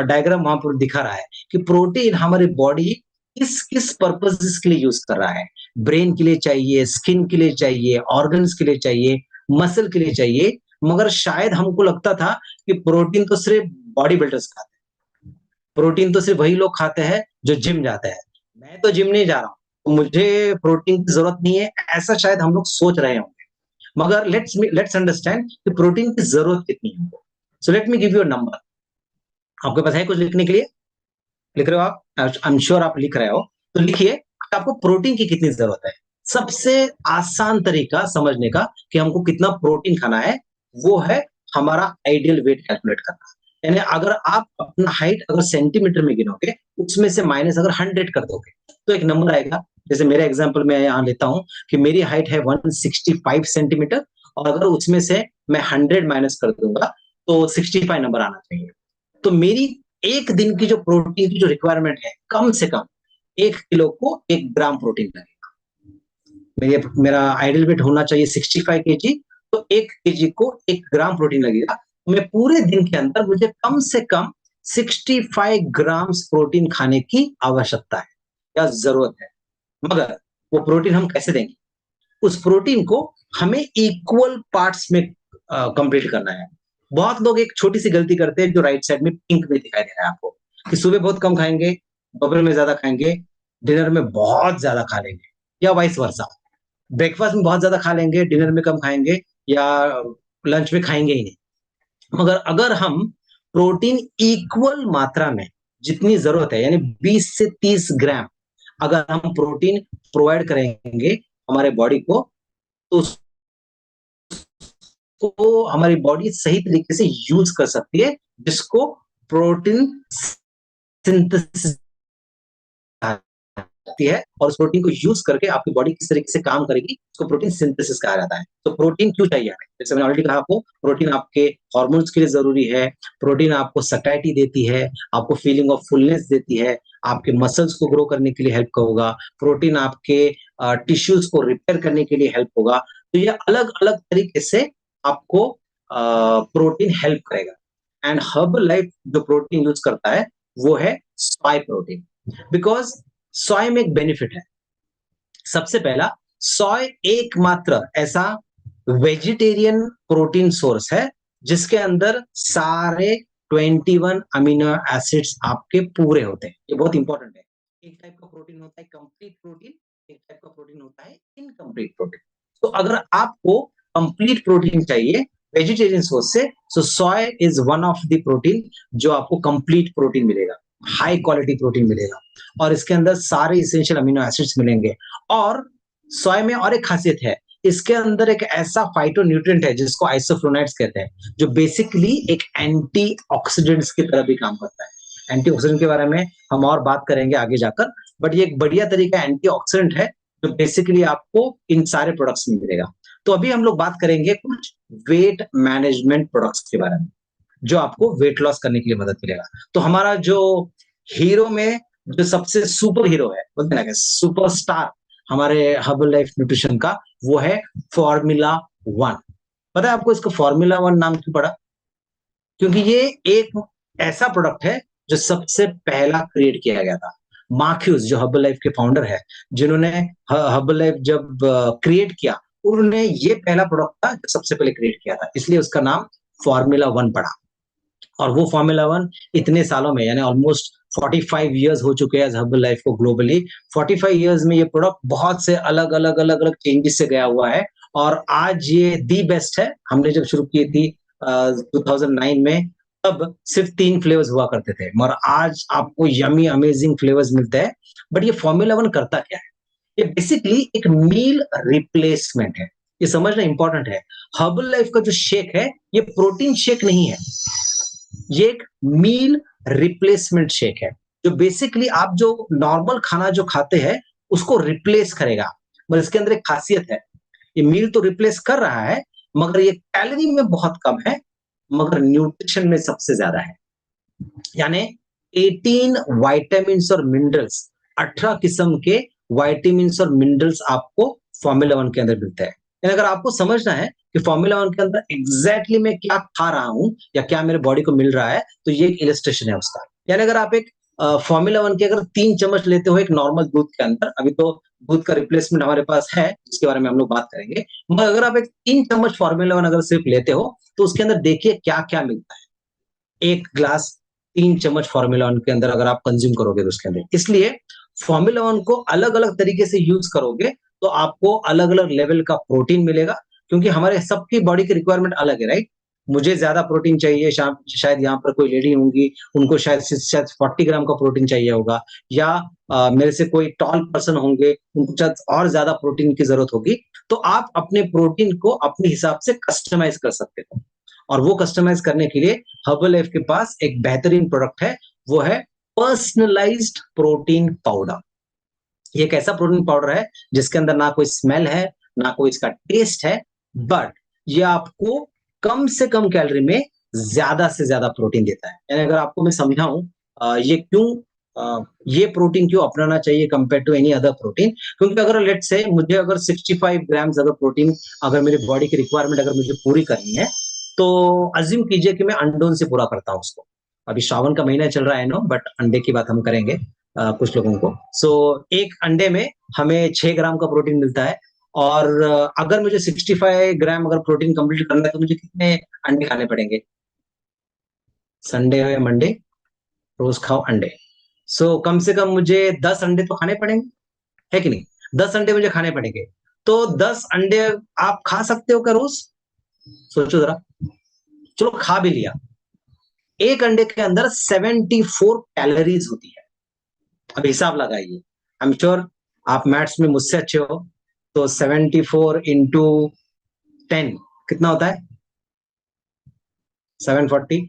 डायग्राम वहाँ पर दिखा रहा है कि प्रोटीन हमारी बॉडी किस-किस पर्पसेस के लिए यूज़ कर रहा है। ब्रेन के लिए चाहिए, स्किन के लिए चाहिए, ऑर्गन्स के लिए चाहिए, मसल के लिए चाहिए, मगर शायद हमको लगता था कि प्रोटीन तो सिर्फ़ बॉडी बिल्डर्स खाते हैं। प्रोटीन तो सिर्फ़ वही लोग खाते हैं जो जिम जाते हैं। मैं तो जिम नहीं जा रहा हूँ, तो मुझे प्रोटीन की ज़रूरत नहीं है, ऐसा शायद हम लोग सोच रहे होंगे। मगर लेट्स अंडरस्टैंड कि प्रोटीन की ज़रूरत कितनी है हमको। So let me give you a number. आपके पास है कुछ लिखने के लिए? लिख रहे हो आप? आई एम श्योर आप लिख रहे हो। तो लिखिए कि आपको प्रोटीन की कितनी ज़रूरत है। सबसे आसान तरीका समझने का कि हमको कितना प्रोटीन खाना है, वो है हमारा आइडियल वेट कैलकुलेट करना। यानी अगर आप अपना हाइट अगर सेंटीमीटर में गिनोगे, उसमें से माइनस अगर 100 कर दोगे, तो एक नंबर आएगा। जैसे मेरा एग्ज़ाम्पल मैं यहाँ लेता हूँ कि मेरी हाइट है 165 सेंटीमीटर और अगर उसमें से मैं 100 माइनस कर दूँगा, तो 65 नंबर आना चाहिए। तो मेरी 1 दिन की जो प्रोटीन की जो रिक्वायरमेंट है, कम से कम 1 किलो को 1 ग्राम प्रोटीन लगेगा। मेरा आइडियल वेट होना चाहिए 65 केजी, तो 1 केजी को 1 ग्राम प्रोटीन लगेगा। मैं पूरे दिन के अंदर मुझे कम से कम 65 ग्राम्स प्रोटीन खाने की आवश्यकता है या ज़रूरत है। मगर वो प्रोटीन हम कैसे देंगे? उस प्रोटीन को हमें इक्वल पार्ट्स में कंप्लीट करना है। बहुत लोग एक छोटी-सी गलती करते हैं जो राइट साइड में पिंक में दिखाई दे रहा है आपको, कि सुबह बहुत कम खाएँगे, दोपहर में ज़्यादा खाएँगे, डिनर में बहुत ज़्यादा खा लेंगे या वाइस वर्सा। ब्रेकफ़ास्ट में बहुत ज़्यादा खा लेंगे, डिनर में कम खाएँगे या लंच में खाएँगे ही नहीं। मगर अगर हम प्रोटीन इक्वल मात्रा में जितनी ज़रूरत है यानी 20 से 30 ग्राम अगर हम प्रोटीन प्रोवाइड करेंगे हमारे बॉडी को, तो उसको हमारी बॉडी सही तरीके से यूज़ कर सकती है, जिसको प्रोटीन सिंथेसिस कहा जाती है और उस प्रोटीन को यूज़ करके आपकी बॉडी किस तरीके से काम करेगी, उसको प्रोटीन सिंथेसिस कहा जाता है। तो प्रोटीन क्यों चाहिए हमें? जैसे मैंने ऑलरेडी कहा आपको, प्रोटीन आपके हार्मोन्स के लिए ज़रूरी है, प्रोटीन आपको सैटिस्फैक्शन देती है, आपको फीलिंग ऑफ फुलनेस देती है, आपके मसल्स को ग्रो करने के लिए हेल्प होगा, प्रोटीन आपके टिश्यूज़ को रिपेयर करने के लिए हेल्प होगा। तो ये अलग-अलग तरीके से आपको प्रोटीन हेल्प करेगा। एंड हर्बलाइफ जो प्रोटीन यूज़ करता है, वो है सोय प्रोटीन। बिकॉज़ सोय में एक बेनिफिट है। सबसे पहला, सोय एकमात्र ऐसा वेजिटेरियन प्रोटीन सोर्स है, जिसके अंदर सारे 21 अमीनो एसिड्स आपके पूरे होते हैं। ये बहुत इंपॉर्टेंट है। एक टाइप का प्रोटीन होता है कंप्लीट प्रोटीन, एक टाइप का प्रोटीन होता है इनकम्प्लीट प्रोटीन। तो अगर आपको कंप्लीट प्रोटीन चाहिए वेजिटेरियन सोर्स से, so soy is one of the protein जो आपको कंप्लीट प्रोटीन मिलेगा। हाई क्वालिटी प्रोटीन मिलेगा और इसके अंदर सारे इसेंशियल अमीनो एसिड्स मिलेंगे। और सोया में और एक खासियत है, इसके अंदर एक ऐसा फाइटोन्यूट्रिएंट है जिसको आइसोफ्लोनाइड्स कहते हैं, जो बेसिकली एक एंटीऑक्सीडेंट्स की तरह भी काम करता है। एंटीऑक्सीडेंट के बारे में हम और बात करेंगे आगे जाकर, बट ये एक बढ़िया तरीका एंटीऑक्सीडेंट है जो बेसिकली आपको इन सारे प्रोडक्ट्स में मिलेगा। तो अभी हम लोग बात करेंगे कुछ वेट मैनेजमेंट प्रोडक्ट्स के बारे में, जो आपको वेट लॉस करने के लिए मदद मिलेगा। तो हमारा जो हीरो में जो सबसे सुपर हीरो है, बोलते हैं ना सुपरस्टार हमारे हर्बल लाइफ न्यूट्रिशन का, वो है फॉर्मूला वन। पता है आपको इसका फॉर्मूला वन नाम क्यों पड़ा? क्योंकि ये एक ऐसा प्रोडक्ट है जो सबसे पहला क्रिएट किया गया था। मार्क्यूस जो हर्बल लाइफ के फाउंडर है, जिन्होंने हर्बल लाइफ जब क्रिएट किया, उन्होंने ये पहला प्रोडक्ट था जो सबसे पहले क्रिएट किया था, इसलिए उसका नाम फॉर्मूला वन पड़ा। और वो फॉर्मूला वन इतने सालों में, यानी ऑलमोस्ट 45 इयर्स हो चुके हैं हर्बल लाइफ को ग्लोबली। 45 इयर्स में ये प्रोडक्ट बहुत से अलग अलग अलग अलग चेंजेस से गया हुआ है और आज ये दी बेस्ट है। हमने जब शुरू की थी 2009 में, तब सिर्फ 3 फ्लेवर्स हुआ करते थे, मगर आज आपको यमी अमेजिंग फ्लेवर्स मिलते हैं। बट ये फॉर्मूला वन करता क्या है? ये बेसिकली एक मील रिप्लेसमेंट है। ये समझना इंपॉर्टेंट है। हर्बल लाइफ का जो शेक है, ये प्रोटीन शेक नहीं है, ये एक मील रिप्लेसमेंट शेक है, जो बेसिकली आप जो नॉर्मल खाना जो खाते हैं उसको रिप्लेस करेगा। मगर इसके अंदर एक खासियत है, ये मील तो रिप्लेस कर रहा है, मगर ये कैलोरी में बहुत कम है, मगर न्यूट्रिशन में सबसे ज्यादा है। यानी 18 वाइटामिन और मिनरल्स, 18 किस्म के वाइटामिन और मिनरल्स आपको फॉर्मूला वन के अंदर मिलते हैं। यानी अगर आपको समझना है कि फॉर्मूला वन के अंदर एग्जैक्टली मैं क्या खा रहा हूं या क्या मेरे बॉडी को मिल रहा है, तो ये एक इलस्ट्रेशन है उसका। यानी अगर आप एक फॉर्मूला वन के अगर 3 चम्मच लेते हो एक नॉर्मल दूध के अंदर, अभी तो दूध का रिप्लेसमेंट हमारे पास है जिसके बारे में हम लोग बात करेंगे, मगर अगर आप एक 3 चम्मच फॉर्मूला वन अगर सिर्फ लेते हो, तो उसके अंदर देखिए क्या क्या मिलता है। एक ग्लास 3 चम्मच फॉर्मूला वन के अंदर अगर आप कंज्यूम करोगे तो उसके अंदर, इसलिए फॉर्मूला वन को अलग अलग तरीके से यूज करोगे तो आपको अलग अलग लेवल का प्रोटीन मिलेगा, क्योंकि हमारे सबकी बॉडी की रिक्वायरमेंट अलग है, राइट? मुझे ज्यादा प्रोटीन चाहिए, शायद यहाँ पर कोई लेडी होंगी, उनको शायद 40 ग्राम का प्रोटीन चाहिए होगा, या मेरे से कोई टॉल पर्सन होंगे, उनको शायद और ज्यादा प्रोटीन की जरूरत होगी। तो आप अपने प्रोटीन को अपने हिसाब से कस्टमाइज कर सकते हो, और वो कस्टमाइज करने के लिए हर्बल लाइफ के पास एक बेहतरीन प्रोडक्ट है, वो है पर्सनलाइज्ड प्रोटीन पाउडर। ये एक ऐसा प्रोटीन पाउडर है जिसके अंदर ना कोई स्मेल है, ना कोई इसका टेस्ट है, बट ये आपको कम से कम कैलोरी में ज्यादा से ज्यादा प्रोटीन देता है। यानी अगर आपको मैं समझाऊं ये क्यों, ये प्रोटीन क्यों अपनाना चाहिए compare to any other protein, क्योंकि अगर लेट्स से मुझे अगर 65 ग्राम्स अगर प्रोटीन अगर मेरी बॉडी की रिक्वायरमेंट अगर मुझे पूरी करनी है, तो अज्यूम कीजिए कि मैं अंडों से पूरा करता हूँ उसको। अभी श्रावण का महीना चल रहा है नो, बट अंडे की बात हम करेंगे कुछ लोगों को। सो एक अंडे में हमें 6 ग्राम का प्रोटीन मिलता है, और अगर मुझे 65 ग्राम अगर प्रोटीन कंप्लीट करना है तो मुझे कितने अंडे खाने पड़ेंगे? संडे हो या मंडे, रोज खाओ अंडे। सो कम से कम मुझे 10 अंडे तो खाने पड़ेंगे, है कि नहीं? 10 अंडे मुझे खाने पड़ेंगे। तो 10 अंडे आप खा सकते हो क्या रोज? सोचो जरा। चलो खा भी लिया, एक अंडे के अंदर 74 कैलोरीज होती है। अब हिसाब लगाइए, आई एम श्योर आप मैथ्स में मुझसे अच्छे हो, तो 74 इंटू 10 कितना होता है? 740।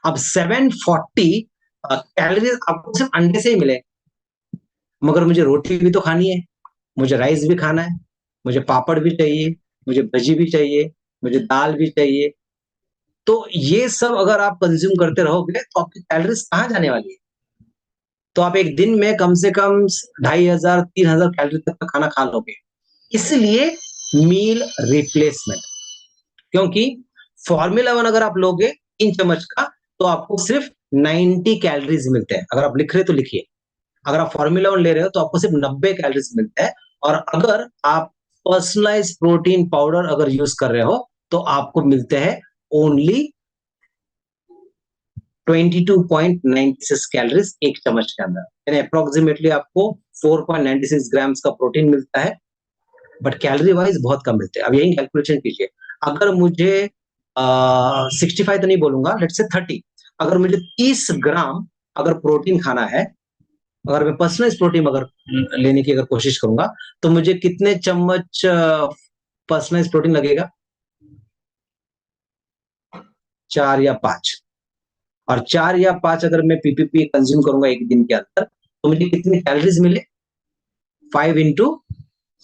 अब 740 कैलोरीज आपको सिर्फ अंडे से ही मिले, मगर मुझे रोटी भी तो खानी है, मुझे राइस भी खाना है, मुझे पापड़ भी चाहिए, मुझे भजी भी चाहिए, मुझे दाल भी चाहिए। तो ये सब अगर आप कंज्यूम करते रहोगे तो आपकी कैलोरीज कहाँ जाने वाली है? तो आप एक दिन में कम से कम 2500 3000 कैलोरी तक का खाना खा लोगे। इसलिए मील रिप्लेसमेंट, क्योंकि फॉर्मूला वन अगर आप लोगे 3 चम्मच का, तो आपको सिर्फ 90 कैलोरीज मिलते हैं। अगर आप लिख रहे हो तो लिखिए, अगर आप फॉर्मूला वन ले रहे हो तो आपको सिर्फ 90 कैलोरीज मिलते हैं, और अगर आप पर्सनलाइज प्रोटीन पाउडर अगर यूज कर रहे हो तो आपको मिलते हैं ओनली 22.96 कैलोरीज एक चम्मच के अंदर, यानी अप्रोक्सीमेटली आपको 4.96 ग्राम्स का प्रोटीन मिलता है, बट कैलोरी वाइज बहुत कम मिलते हैं। अब यही कैलकुलेशन कीजिए, अगर मुझे 65 तो नहीं बोलूंगा, लेट्स से 30, अगर मुझे 30 ग्राम अगर प्रोटीन खाना है, अगर मैं पर्सनलाइज़ प्रोटीन अगर लेने की अगर कोशिश करूँगा, तो मुझे कितने चम्मच पर्सनलाइज़ प्रोटीन लगेगा? 4 या 5, और 4 या 5 अगर मैं पीपीपी कंज़्यूम करूँगा 1 दिन के अंदर, तो मुझे कितनी कैलोरीज़ मिले? 5 इंटू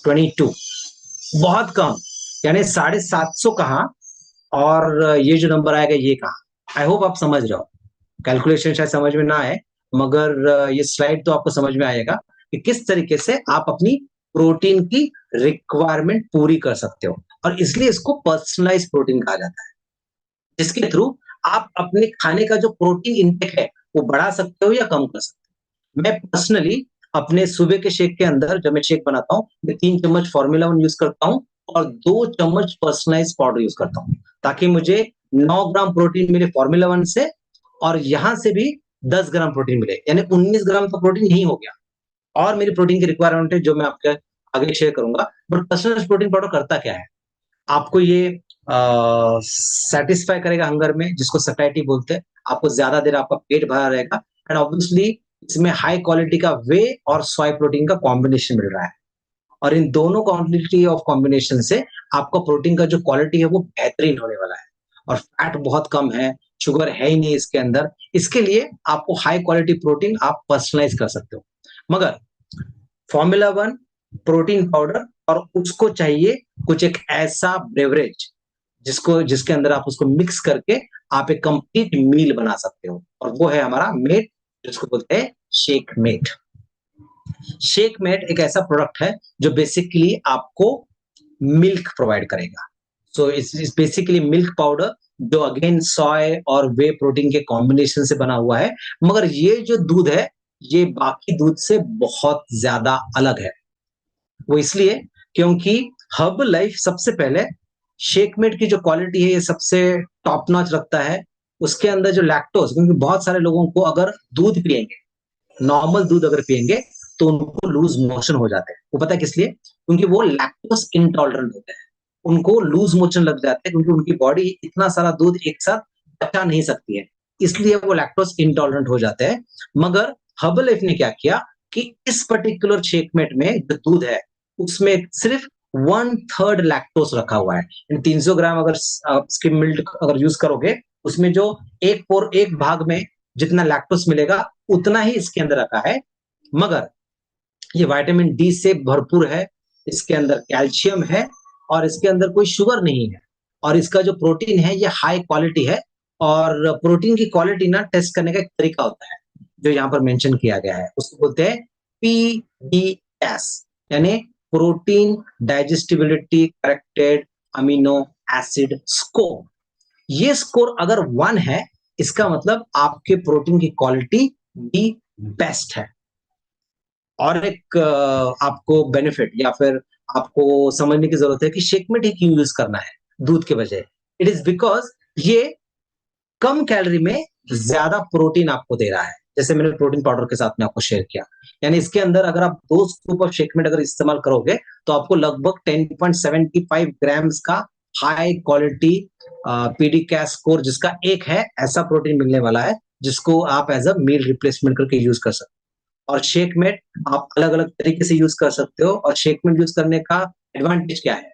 22, बहुत कम, यानी 750 कहाँ और ये जो नंबर आएगा ये कहाँ? आई होप आप समझ रहे हो। कैलकुलेशन शायद समझ में ना आए, मगर ये स्लाइड तो आपको समझ में आएगा कि किस तरीके से आप अपनी प्रोटीन की रिक्वायरमेंट पूरी कर सकते हो, और इसलिए इसको पर्सनलाइज़्ड प्रोटीन कहा जाता है। जिसके थ्रू आप अपने खाने का जो प्रोटीन इंटेक है, वो बढ़ा सकते हो या कम कर सकते हो। मैं पर्सनली अपने सुबह के शेक के अंदर जब मैं शेक बनाता हूँ, मैं 3 चम्मच फ़ॉर्मूला 1 यूज़ करता हूँ और 2 चम्मच पर्सनलाइज़्ड पाउडर यूज़ करता हूँ, ताकि मुझे 9 ग्राम प्रोटीन मिले फ़ॉर्मूला 1 से, और यहाँ से भी 10 ग्राम प्रोटीन मिले, यानी 19 ग्राम तो प्रोटीन यही हो गया। और मेरी प्रोटीन की रिक्वायरमेंट है जो मैं आपके आगे शेयर करूँगा। बट पर्सनलाइज़्ड प्रोटीन पाउडर करता क्या है? आपको ये सैटिस्फाई करेगा हंगर में, जिसको सैटिस्फाइटी बोलते हैं। आपको ज़्यादा देर आपका पेट भरा रहेगा, एंड ऑब्वियसली इसमें हाई क्वालिटी का व्हे और सोय प्रोटीन का कॉम्बिनेशन मिल रहा है। और इन दोनों क्वांटिटी ऑफ कॉम्बिनेशन से आपका प्रोटीन का जो क्वालिटी है वो बेहतरीन होने वाला है। और फैट बहुत कम है, शुगर है ही नहीं इसके अंदर। इसके लिए आपको हाई क्वालिटी प्रोटीन आप पर्सनलाइज़ कर सकते हो। मगर फ़ॉर्मूला 1 प्रोटीन पाउडर, और उसको चाहिए कुछ एक ऐसा बेवरेज जिसको जिसके अंदर आप उसको मिक्स करके आप एक कंप्लीट मील बना सकते हो, और वो है हमारा मेट, जिसको बोलते हैं शेक मेट। शेक मेट एक ऐसा प्रोडक्ट है जो बेसिकली आपको मिल्क प्रोवाइड करेगा। So it's basically milk powder, जो अगेन सोय और व्हे प्रोटीन के कॉम्बिनेशन से बना हुआ है। मगर ये जो दूध है, ये बाकी दूध से बहुत ज़्यादा अलग है। वो इसलिए क्योंकि हर्बल लाइफ सबसे पहले शेकमेट की जो क्वालिटी है ये सबसे टॉप नॉच रखता है। उसके अंदर जो लैक्टोज़, क्योंकि बहुत सारे लोगों को अगर दूध पिएँगे, नॉर्मल दूध अगर पिएँगे, तो उनको लूज़ मोशन हो जाते हैं। वो पता है किस लिए? क्योंकि वो लैक्टोज़ इंटॉलरेंट होते हैं। उनको लूज़ मोशन लग जाते हैं क्योंकि उनकी बॉडी इतना सारा दूध एक साथ पचा नहीं सकती है। इसलिए वो लैक्टोज़ इंटॉलरेंट हो जाते हैं। मगर हर्बल लाइफ ने क्या किया कि इस पर्टिकुलर शेकमेट में जो दूध है, उसमें सिर्फ़ 1/3 लैक्टोज़ रखा हुआ है। इन 300 ग्राम अगर आप स्किम मिल्क अगर यूज़ करोगे, उसमें जो 1 भाग में जितना लैक्टोज़ मिलेगा, उतना ही इसके अंदर रखा है। मगर ये विटामिन डी से भरपूर है, इसके अंदर कैल्शियम है, और इसके अंदर कोई शुगर नहीं है। और इसका जो प्रोटीन है ये हाई क्वालिटी है, और प्रोटीन की क्वालिटी ना टेस्ट करने का एक तरीका होता है, जो यहाँ पर मेंशन किया गया है। उसको बोलते हैं पीडीएस, यानी protein digestibility corrected amino acid score. ये स्कोर अगर 1 है, इसका मतलब आपके प्रोटीन की क्वालिटी भी बेस्ट है। और एक आपको बेनिफिट या फिर आपको समझने की ज़रूरत है कि शेकमेट ही क्यों यूज़ करना है, दूध के बजाय। इट इज़ बिकॉज़ ये कम कैलोरी में ज़्यादा प्रोटीन आपको दे रहा है। जैसे मैंने प्रोटीन पाउडर के साथ में आपको शेयर किया। यानी इसके अंदर अगर आप 2 स्कूप ऑफ शेकमेट अगर इस्तेमाल करोगे, तो आपको लगभग 10.75 ग्राम्स का हाई क्वालिटी पीडीकैस स्कोर जिसका 1 है, ऐसा प्रोटीन मिलने वाला है, जिसको आप एज़ अ मील रिप्लेसमेंट करके यूज़ कर सकते हो। और शेकमेट आप अलग-अलग तरीके से यूज़ कर सकते हो, और शेकमेट यूज़ करने का एडवांटेज क्या है?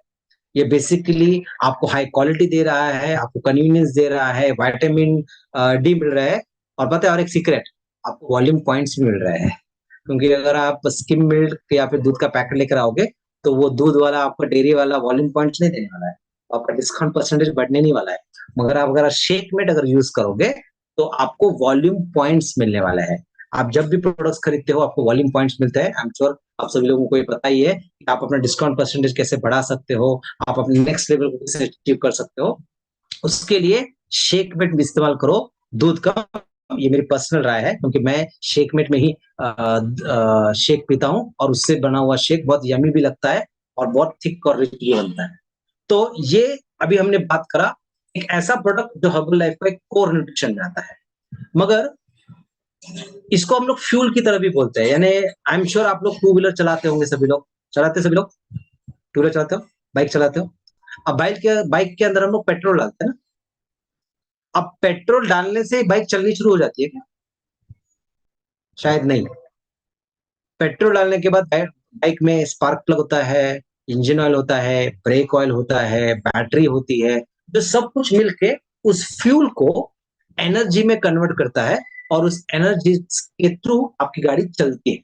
ये बेसिकली आपको हाई क्वालिटी दे रहा है, आपको कन्वीनियंस दे रहा है, विटामिन डी मिल रहा है, और पता है और एक सीक्रेट, आपको वॉल्यूम पॉइंट्स भी मिल रहे हैं। क्योंकि अगर आप स्किम मिल्क या फिर दूध का पैकेट लेकर आओगे, तो वो दूध वाला आपका डेयरी वाला वॉल्यूम पॉइंट्स नहीं देने वाला है। आपका डिस्काउंट परसेंटेज बढ़ने नहीं वाला है। मगर आप अगर शेकमेट अगर यूज़ करोगे, तो आपको वॉल्यूम पॉइंट्स मिलने वाला है। आप जब भी प्रोडक्ट्स खरीदते हो, आपको वॉल्यूम पॉइंट्स मिलते हैं। आई एम श्योर आप सभी लोगों को ये पता ही है कि आप अपना डिस्काउंट परसेंटेज कैसे बढ़ा सकते हो, आप अपने नेक्स्ट लेवल को कैसे अचीव कर सकते हो। उसके लिए शेकमेट भी इस्तेमाल करो, दूध का। ये मेरी पर्सनल राय है, क्योंकि मैं शेकमेट में ही शेक पीता हूँ, और उससे बना हुआ शेक बहुत यम्मी भी लगता है, और बहुत थिक और रिच भी बनता है। तो ये अभी हमने बात करा एक ऐसा प्रोडक्ट जो हर्बल लाइफ का एक कोर न्यूट्रिशन में आता है। मगर इसको हम लोग फ्यूल की तरह भी बोलते हैं, यानी आई एम श्योर आप लोग टू व्हीलर चलाते होंगे सभी लोग। चलाते हैं सभी लोग? टू व्हीलर चलाते हो? बाइक चलाते हो? अब बाइक के अंदर हम लोग पेट्रोल डालते हैं ना। अब पेट्रोल डालने से ही बाइक चलनी शुरू हो जाती है क्या? शायद नहीं। पेट्रोल डालने के बाद बाइक में स्पार्क प्लग होता है, इंजन ऑयल होता है, ब्रेक ऑयल होता है, बैटरी होती है, जो सब कुछ मिलके उस फ्यूल को एनर्जी में कन्वर्ट करता है और उस एनर्जी के थ्रू आपकी गाड़ी चलती है।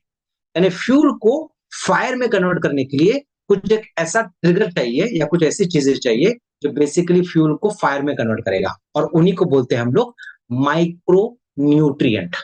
यानी फ्यूल को फायर में कन्वर्ट करने के लिए कुछ एक ऐसा ट्रिगर चाहिए या कुछ ऐसी चीजें चाहिए जो बेसिकली फ्यूल को फायर में कन्वर्ट करेगा, और उन्हीं को बोलते हैं हम लोग माइक्रो न्यूट्रिएंट।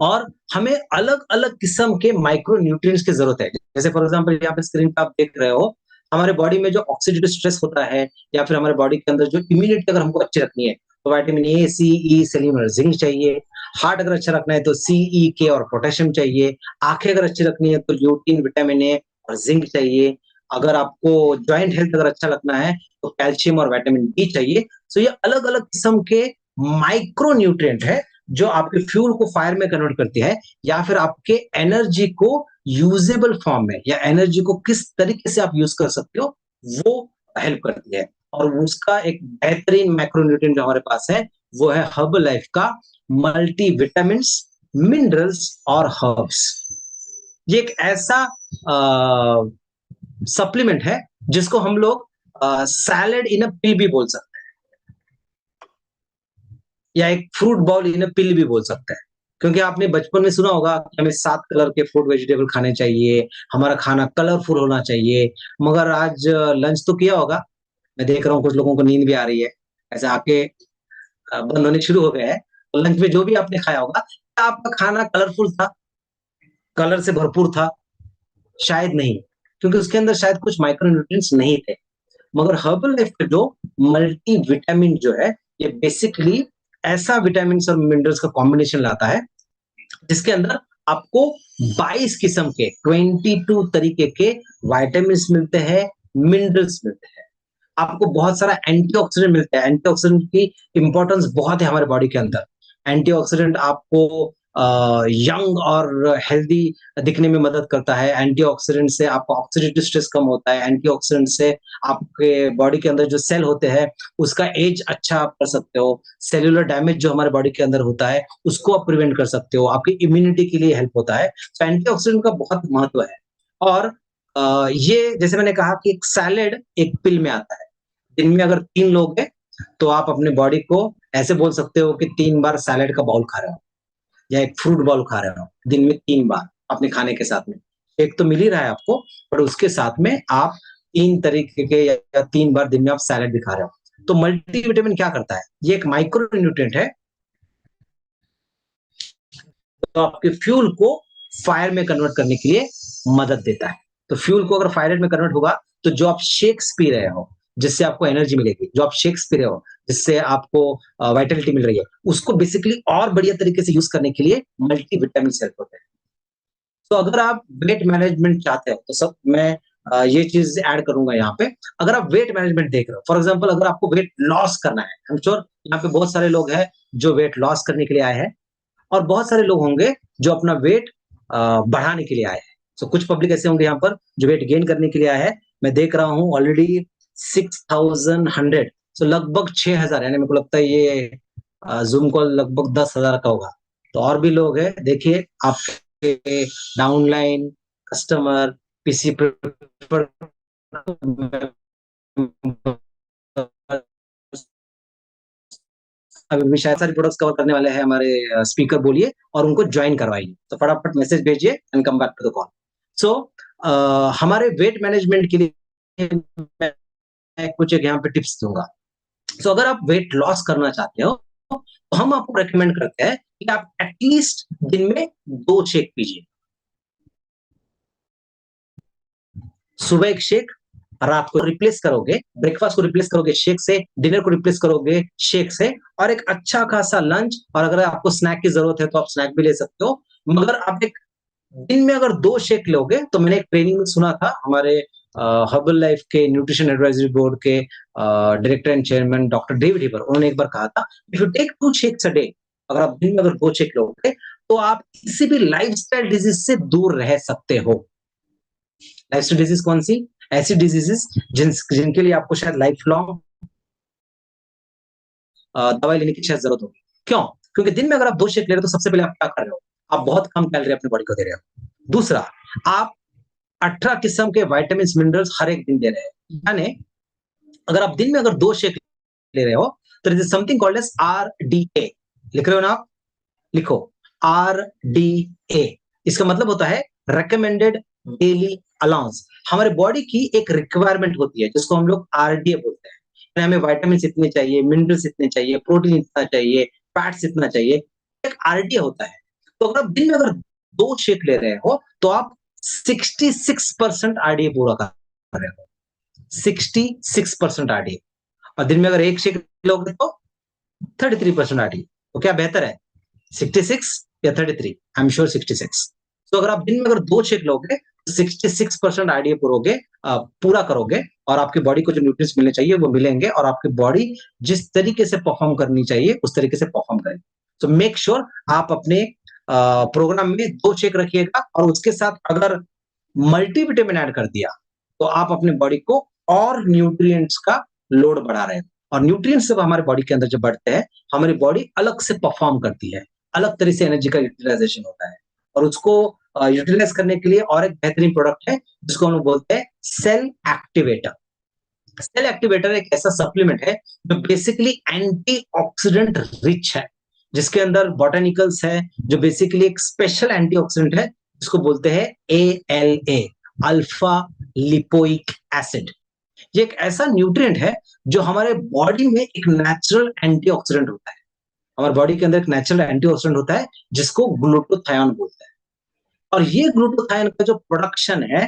और हमें अलग-अलग किस्म के माइक्रो न्यूट्रिएंट्स की जरूरत है। जैसे फॉर एग्जांपल यहाँ पे स्क्रीन पे आप देख रहे हो, हमारे बॉडी में जो ऑक्सीडेटिव स्ट्रेस होता है या फिर हमारे बॉडी के अंदर जो इम्यूनिटी अगर हमको अच्छी रखनी है, तो vitamin A, C, E, selenium, zinc चाहिए। हार्ट अगर अच्छा रखना है तो सी, ई, के और पोटेशियम चाहिए। आंखें अगर अच्छी रखनी है तो ल्यूटिन, विटामिन ए और जिंक चाहिए। अगर आपको जॉइंट हेल्थ अगर अच्छा रखना है तो कैल्शियम और विटामिन डी चाहिए। तो ये अलग-अलग किस्म के माइक्रो न्यूट्रिएंट है जो आपके फ्यूल को फायर में कन्वर्ट करती है या फिर आपके एनर्जी को यूजेबल फॉर्म में या एनर्जी को किस तरीके से आप यूज कर सकते हो वो हेल्प करती है। और उसका एक बेहतरीन मैक्रोन्यूट्रिएंट जो हमारे पास है वो है हर्बल लाइफ का मल्टी विटामिन, मिनरल्स और हर्ब्स। ये एक ऐसा सप्लीमेंट है जिसको हम लोग सैलेड इन अ पिल भी बोल सकते हैं या एक फ्रूट बाउल इन अ पिल भी बोल सकते हैं। क्योंकि आपने बचपन में सुना होगा कि हमें 7 कलर के फ्रूट वेजिटेबल खाने चाहिए, हमारा खाना कलरफुल होना चाहिए। मगर आज लंच तो किया होगा, मैं देख रहा हूँ कुछ लोगों को नींद भी आ रही है, ऐसे आँखें बंद होने शुरू हो गए हैं। तो लंच में जो भी आपने खाया होगा, क्या आपका खाना कलरफुल था? कलर से भरपूर था? शायद नहीं, क्योंकि उसके अंदर शायद कुछ माइक्रो न्यूट्रिएंट्स नहीं थे। मगर हर्बल लाइफ का जो मल्टी विटामिन जो है, ये बेसिकली ऐसा विटामिन और मिनरल्स का कॉम्बिनेशन लाता है जिसके अंदर आपको 22 किस्म के 22 तरीके के विटामिन मिलते हैं, मिनरल्स मिलते हैं। आपको बहुत सारा एंटीऑक्सीडेंट मिलता है। एंटीऑक्सीडेंट की इंपॉर्टेंस बहुत है हमारे बॉडी के अंदर। एंटीऑक्सीडेंट आपको यंग और हेल्दी दिखने में मदद करता है। एंटीऑक्सीडेंट से आपका ऑक्सीडेटिव स्ट्रेस कम होता है। एंटीऑक्सीडेंट से आपके बॉडी के अंदर जो सेल होते हैं उसका एज अच्छा आप कर सकते हो। सेलुलर डैमेज जो हमारे बॉडी के अंदर होता है उसको आप प्रिवेंट कर सकते हो। आपकी इम्यूनिटी के लिए हेल्प होता है। तो एंटीऑक्सीडेंट का बहुत महत्व है। और ये जैसे मैंने कहा कि एक सैलेड एक पिल में आता है। दिन में अगर 3 लोगे, तो आप अपने बॉडी को ऐसे बोल सकते हो कि 3 बार सैलेड का बाउल खा रहे हो या एक फ्रूट बाउल खा रहे हो, दिन में 3 बार अपने खाने के साथ में। एक तो मिल ही रहा है आपको, पर उसके साथ में आप 3 तरीके के या 3 बार दिन में आप सैलेड भी खा रहे हो। तो मल्टीविटामिन क्या करता है? ये एक माइक्रो न्यूट्रिएंट है, तो आपके फ्यूल को फायर में कन्वर्ट करने के लिए मदद देता है। तो फ्यूल को अगर फायर में कन्वर्ट होगा, तो जो आप शेक्स पी रहे हो, जिससे आपको एनर्जी मिलेगी, जो आप शेक्स पी रहे हो, जिससे आपको वाइटलिटी मिल रही है, उसको बेसिकली और बढ़िया तरीके से यूज करने के लिए मल्टीविटामिन हेल्प होते हैं। तो अगर आप वेट मैनेजमेंट चाहते हो, तो सब मैं ये चीज़ ऐड करूँगा यहाँ पे। अगर आप वेट मैनेजमेंट देख रहे हो, फॉर एग्ज़ाम्पल अगर आपको वेट लॉस करना है, आई एम श्योर यहाँ पे बहुत सारे लोग हैं जो वेट लॉस करने के लिए आए हैं। और बहुत सारे लोग होंगे जो अपना वेट बढ़ाने के लिए आए हैं। सो कुछ पब्लिक ऐसे होंगे यहाँ पर जो वेट गेन करने के लिए आए हैं। मैं देख रहा हूँ ऑलरेडी 6100, सो लगभग 6000, यानी मेरे को लगता है ये ज़ूम कॉल लगभग 10,000 का होगा। तो और भी लोग हैं, देखिए आपके डाउनलाइन, कस्टमर, पीसी प्रेफर अभी भी शायद सारी प्रोडक्ट्स कवर करने वाले हैं हमारे स्पीकर, बोलिए और उनको जॉइन करवाइए। तो फटाफट मैसेज भेजिए and come back to the call. So हमारे वेट मैनेजमेंट के लिए मैं कुछ एक यहाँ पे टिप्स दूँगा। सो अगर आप वेट लॉस करना चाहते हो, तो हम आपको रिकमेंड करते हैं कि आप एटलीस्ट दिन में 2 शेक पीजिए। सुबह एक शेक, रात को रिप्लेस करोगे, ब्रेकफास्ट को रिप्लेस करोगे शेक से, डिनर को रिप्लेस करोगे शेक से, और एक अच्छा खासा लंच, और अगर आपको स्नैक की जरूरत है तो आप स्नैक भी ले सकते हो। मगर आप एक दिन में अगर 2 शेक लोगे, तो मैंने एक ट्रेनिंग में सुना था हमारे हर्बल लाइफ के न्यूट्रिशन एडवाइजरी बोर्ड के director and chairman doctor David Heber, उन्होंने एक बार कहा था, if you take 2 shakes a day, अगर आप दिन में अगर 2 शेक लोगे, तो आप किसी भी लाइफस्टाइल डिजीज से दूर रह सकते हो। लाइफस्टाइल डिजीज कौन सी? ऐसी डिजीजेस जिनके लिए आपको शायद लाइफ लॉन्ग दवाई लेने की शायद जरूरत होगी। क्यों? क्योंकि दिन में अगर आप 2 शेक ले रहे हो, तो सबसे पहले आप क्या कर रहे हो? आप बहुत कम कैलोरी अपनी बॉडी को दे रहे हो। दूसरा, आप 18 किस्म के विटामिन्स, मिनरल्स हर एक दिन दे रहे हैं। यानी अगर आप दिन में अगर 2 शेक ले रहे हो, तो there is something called as RDA. लिख रहे हो ना आप? लिखो, आरडीए। इसका मतलब होता है रिकमेंडेड डेली अलाउंस। हमारे बॉडी की एक रिक्वायरमेंट होती है जिसको हम लोग आरडीए बोलते हैं। यानी हमें विटामिन्स इतने चाहिए, मिनरल्स इतने चाहिए, प्रोटीन इतना चाहिए, फैट्स इतना चाहिए, एक आरडीए होता है। तो अगर आप दिन में अगर 2 शेक ले रहे हो, तो आप 66% आरडीए पूरा कर रहे हो। 66% आरडीए। और दिन में अगर 1 शेक लोगे तो 33% आरडीए। तो क्या बेहतर है? 66 या 33? I am sure 66। तो अगर आप दिन में अगर 2 शेक लोगे, 66% आरडीए पूरा करोगे और आपकी बॉडी को जो न्यूट्रिएंट्स मिलने चाहिए वो मिलेंगे और आपकी बॉडी जिस तरीके से परफॉर्म करनी चाहिए उस तरीके से परफॉर्म करेगी। तो मेक श्योर आप अपने प्रोग्राम में 2 शेक रखिएगा और उसके साथ अगर मल्टीविटामिन ऐड कर दिया, तो आप अपनी बॉडी को और न्यूट्रिएंट्स का लोड बढ़ा रहे हैं। और न्यूट्रिएंट्स जब हमारे बॉडी के अंदर जब बढ़ते हैं, हमारी बॉडी अलग से परफॉर्म करती है, अलग तरह से एनर्जी का यूटिलाइजेशन होता है। और उसको यूटिलाइज करने के लिए और एक बेहतरीन प्रोडक्ट है जिसको हम लोग बोलते हैं सेल एक्टिवेटर। सेल एक्टिवेटर एक ऐसा सप्लीमेंट है जो बेसिकली एंटीऑक्सीडेंट रिच है, जिसके अंदर बॉटेनिकल्स है, जो बेसिकली एक स्पेशल एंटीऑक्सीडेंट है जिसको बोलते हैं ALA, अल्फा लिपोइक एसिड। ये एक ऐसा न्यूट्रिएंट है जो हमारे बॉडी में एक नेचुरल एंटीऑक्सीडेंट होता है। हमारे बॉडी के अंदर एक नेचुरल एंटीऑक्सीडेंट होता है जिसको ग्लूटाथायोन बोलते हैं। और ये ग्लूटाथायोन का जो प्रोडक्शन है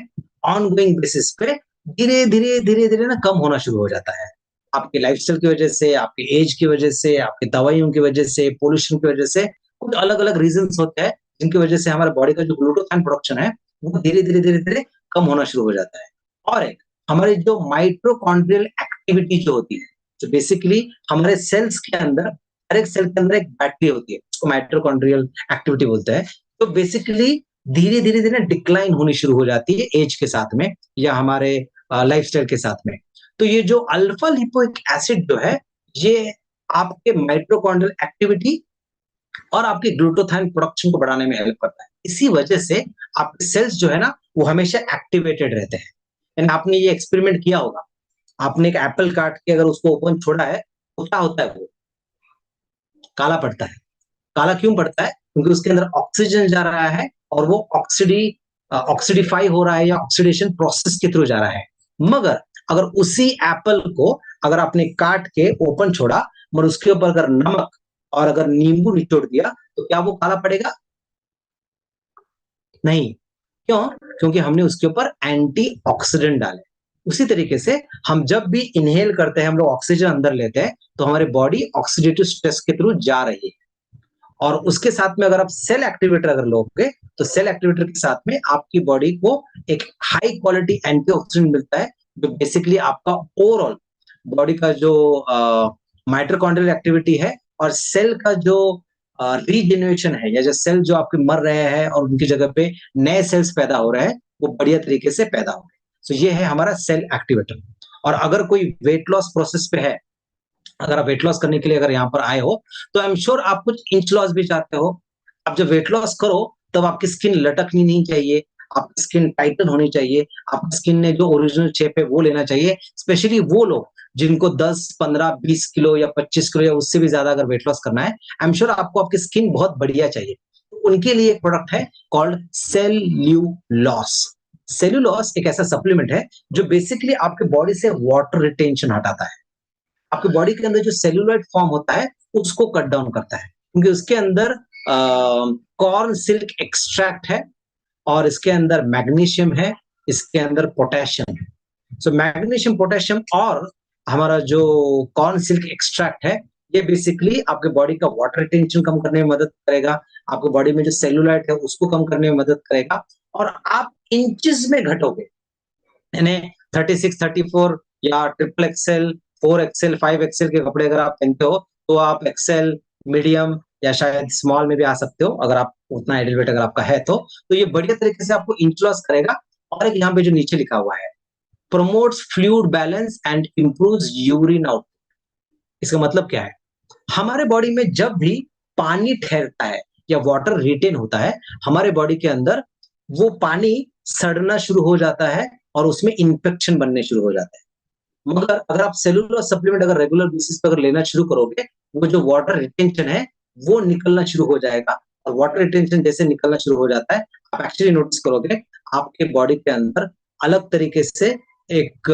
ऑनगोइंग बेसिस पे धीरे-धीरे ना कम होना शुरू हो जाता है। आपके लाइफस्टाइल की वजह से, आपके एज की वजह से, आपकी दवाइयों की वजह से, पॉल्यूशन की वजह से, कुछ अलग-अलग रीजंस होते हैं जिनकी वजह से हमारे बॉडी का जो ग्लूटाथायोन प्रोडक्शन है वो धीरे-धीरे कम होना शुरू हो जाता है। और एक हमारी जो माइटोकॉन्ड्रियल एक्टिविटी जो होती है, जो बेसिकली हमारे सेल्स के अंदर, हर एक सेल के अंदर एक बैटरी होती है, उसको माइटोकॉन्ड्रियल एक्टिविटी बोलते हैं। तो बेसिकली धीरे-धीरे डिक्लाइन होनी शुरू हो जाती है एज के साथ में या हमारे लाइफस्टाइल के साथ में। तो ये जो अल्फा लिपोइक एसिड जो है, ये आपके माइटोकॉन्ड्रियल एक्टिविटी और आपके ग्लूटाथायोन प्रोडक्शन को बढ़ाने में हेल्प करता है। इसी वजह से आपके सेल्स जो है ना, वो हमेशा एक्टिवेटेड रहते हैं। यानी आपने ये एक्सपेरिमेंट किया होगा, आपने एक एप्पल काट के अगर उसको ओपन छोड़ा है, तो क्या होता है वो? काला पड़ता है। काला क्यों पड़ता है? क्योंकि उसके अंदर ऑक्सीजन जा रहा है और वो ऑक्सीडिफाई हो रहा है या ऑक्सीडेशन प्रोसेस के थ्रू जा रहा है। मगर अगर उसी एप्पल को अगर आपने काट के ओपन छोड़ा, मगर उसके ऊपर अगर नमक और अगर नींबू निचोड़ दिया, तो क्या वो काला पड़ेगा? नहीं। क्यों? क्योंकि हमने उसके ऊपर एंटीऑक्सीडेंट डाले। उसी तरीके से हम जब भी इन्हेल करते हैं, हम लोग ऑक्सीजन अंदर लेते हैं, तो हमारी बॉडी ऑक्सीडेटिव स्ट्रेस के थ्रू जा रही है। और उसके साथ में अगर आप सेल एक्टिवेटर अगर लोगे, तो सेल एक्टिवेटर के साथ में आपकी बॉडी को एक हाई क्वालिटी एंटीऑक्सीडेंट मिलता है, जो बेसिकली आपका ओवरऑल बॉडी का जो माइटोकॉन्ड्रियल एक्टिविटी है और सेल का जो रीजेनरेशन है, या जो सेल जो आपके मर रहे हैं और उनकी जगह पे नए सेल्स पैदा हो रहे हैं, वो बढ़िया तरीके से पैदा हो गए। तो ये है हमारा सेल एक्टिवेटर। और अगर कोई वेट लॉस प्रोसेस पे है, अगर आप वेट लॉस करने के लिए अगर यहाँ पर आए हो, तो आई एम श्योर आप कुछ इंच लॉस भी चाहते हो। आप जब वेट लॉस करो, तब आपकी स्किन लटकनी नहीं चाहिए, आपकी स्किन टाइटन होनी चाहिए, आपकी स्किन ने जो ओरिजिनल शेप है वो लेना चाहिए। स्पेशली वो लोग जिनको 10, 15, 20 किलो या 25 किलो या उससे भी ज्यादा अगर वेट लॉस करना है, आई एम श्योर आपको आपकी स्किन बहुत बढ़िया चाहिए। तो उनके लिए एक प्रोडक्ट है कॉल्ड सेल्यूलॉस। सेल्यूलॉस एक ऐसा सप्लीमेंट है जो बेसिकली आपके बॉडी से वाटर रिटेंशन हटाता है। आपके बॉडी के अंदर जो सेल्यूलाइट फॉर्म होता है उसको कट डाउन करता है, क्योंकि उसके अंदर कॉर्न सिल्क एक्सट्रैक्ट है और इसके अंदर मैग्नीशियम है, इसके अंदर पोटेशियम है। सो मैग्नीशियम, पोटेशियम और हमारा जो कॉर्न सिल्क एक्सट्रैक्ट है, ये बेसिकली आपके बॉडी का वाटर रिटेंशन कम करने में मदद करेगा, आपके बॉडी में जो सेल्यूलाइट है उसको कम करने में मदद करेगा और आप इंचेस में घटोगे। यानी 36, 34 या ट्रिपल एक्सएल, 4 एक्सएल, 5 एक्सएल के कपड़े अगर आप पहनते हो, तो आप एक्सएल, मीडियम या शायद स्मॉल में भी आ सकते हो, अगर आप उतना आइडियल वेट अगर आपका है तो। तो ये बढ़िया तरीके से आपको इंच लॉस करेगा। और एक यहाँ पे जो नीचे लिखा हुआ है, promotes fluid balance and improves urine output. इसका मतलब क्या है? हमारे बॉडी में जब भी पानी ठहरता है या वाटर रिटेन होता है हमारे बॉडी के अंदर, वो पानी सड़ना शुरू हो जाता है और उसमें इन्फेक्शन बनने शुरू हो जाता है। मगर अगर आप सेलुलर सप्लीमेंट अगर रेगुलर बेसिस पे अगर लेना शुरू करोगे, वो जो वाटर रिटेंशन है, वो निकलना शुरू हो जाएगा और वाटर रिटेंशन जैसे निकलना शुरू हो जाता है, आप एक्चुअली नोटिस करोगे आपके बॉडी के अंदर अलग तरीके से एक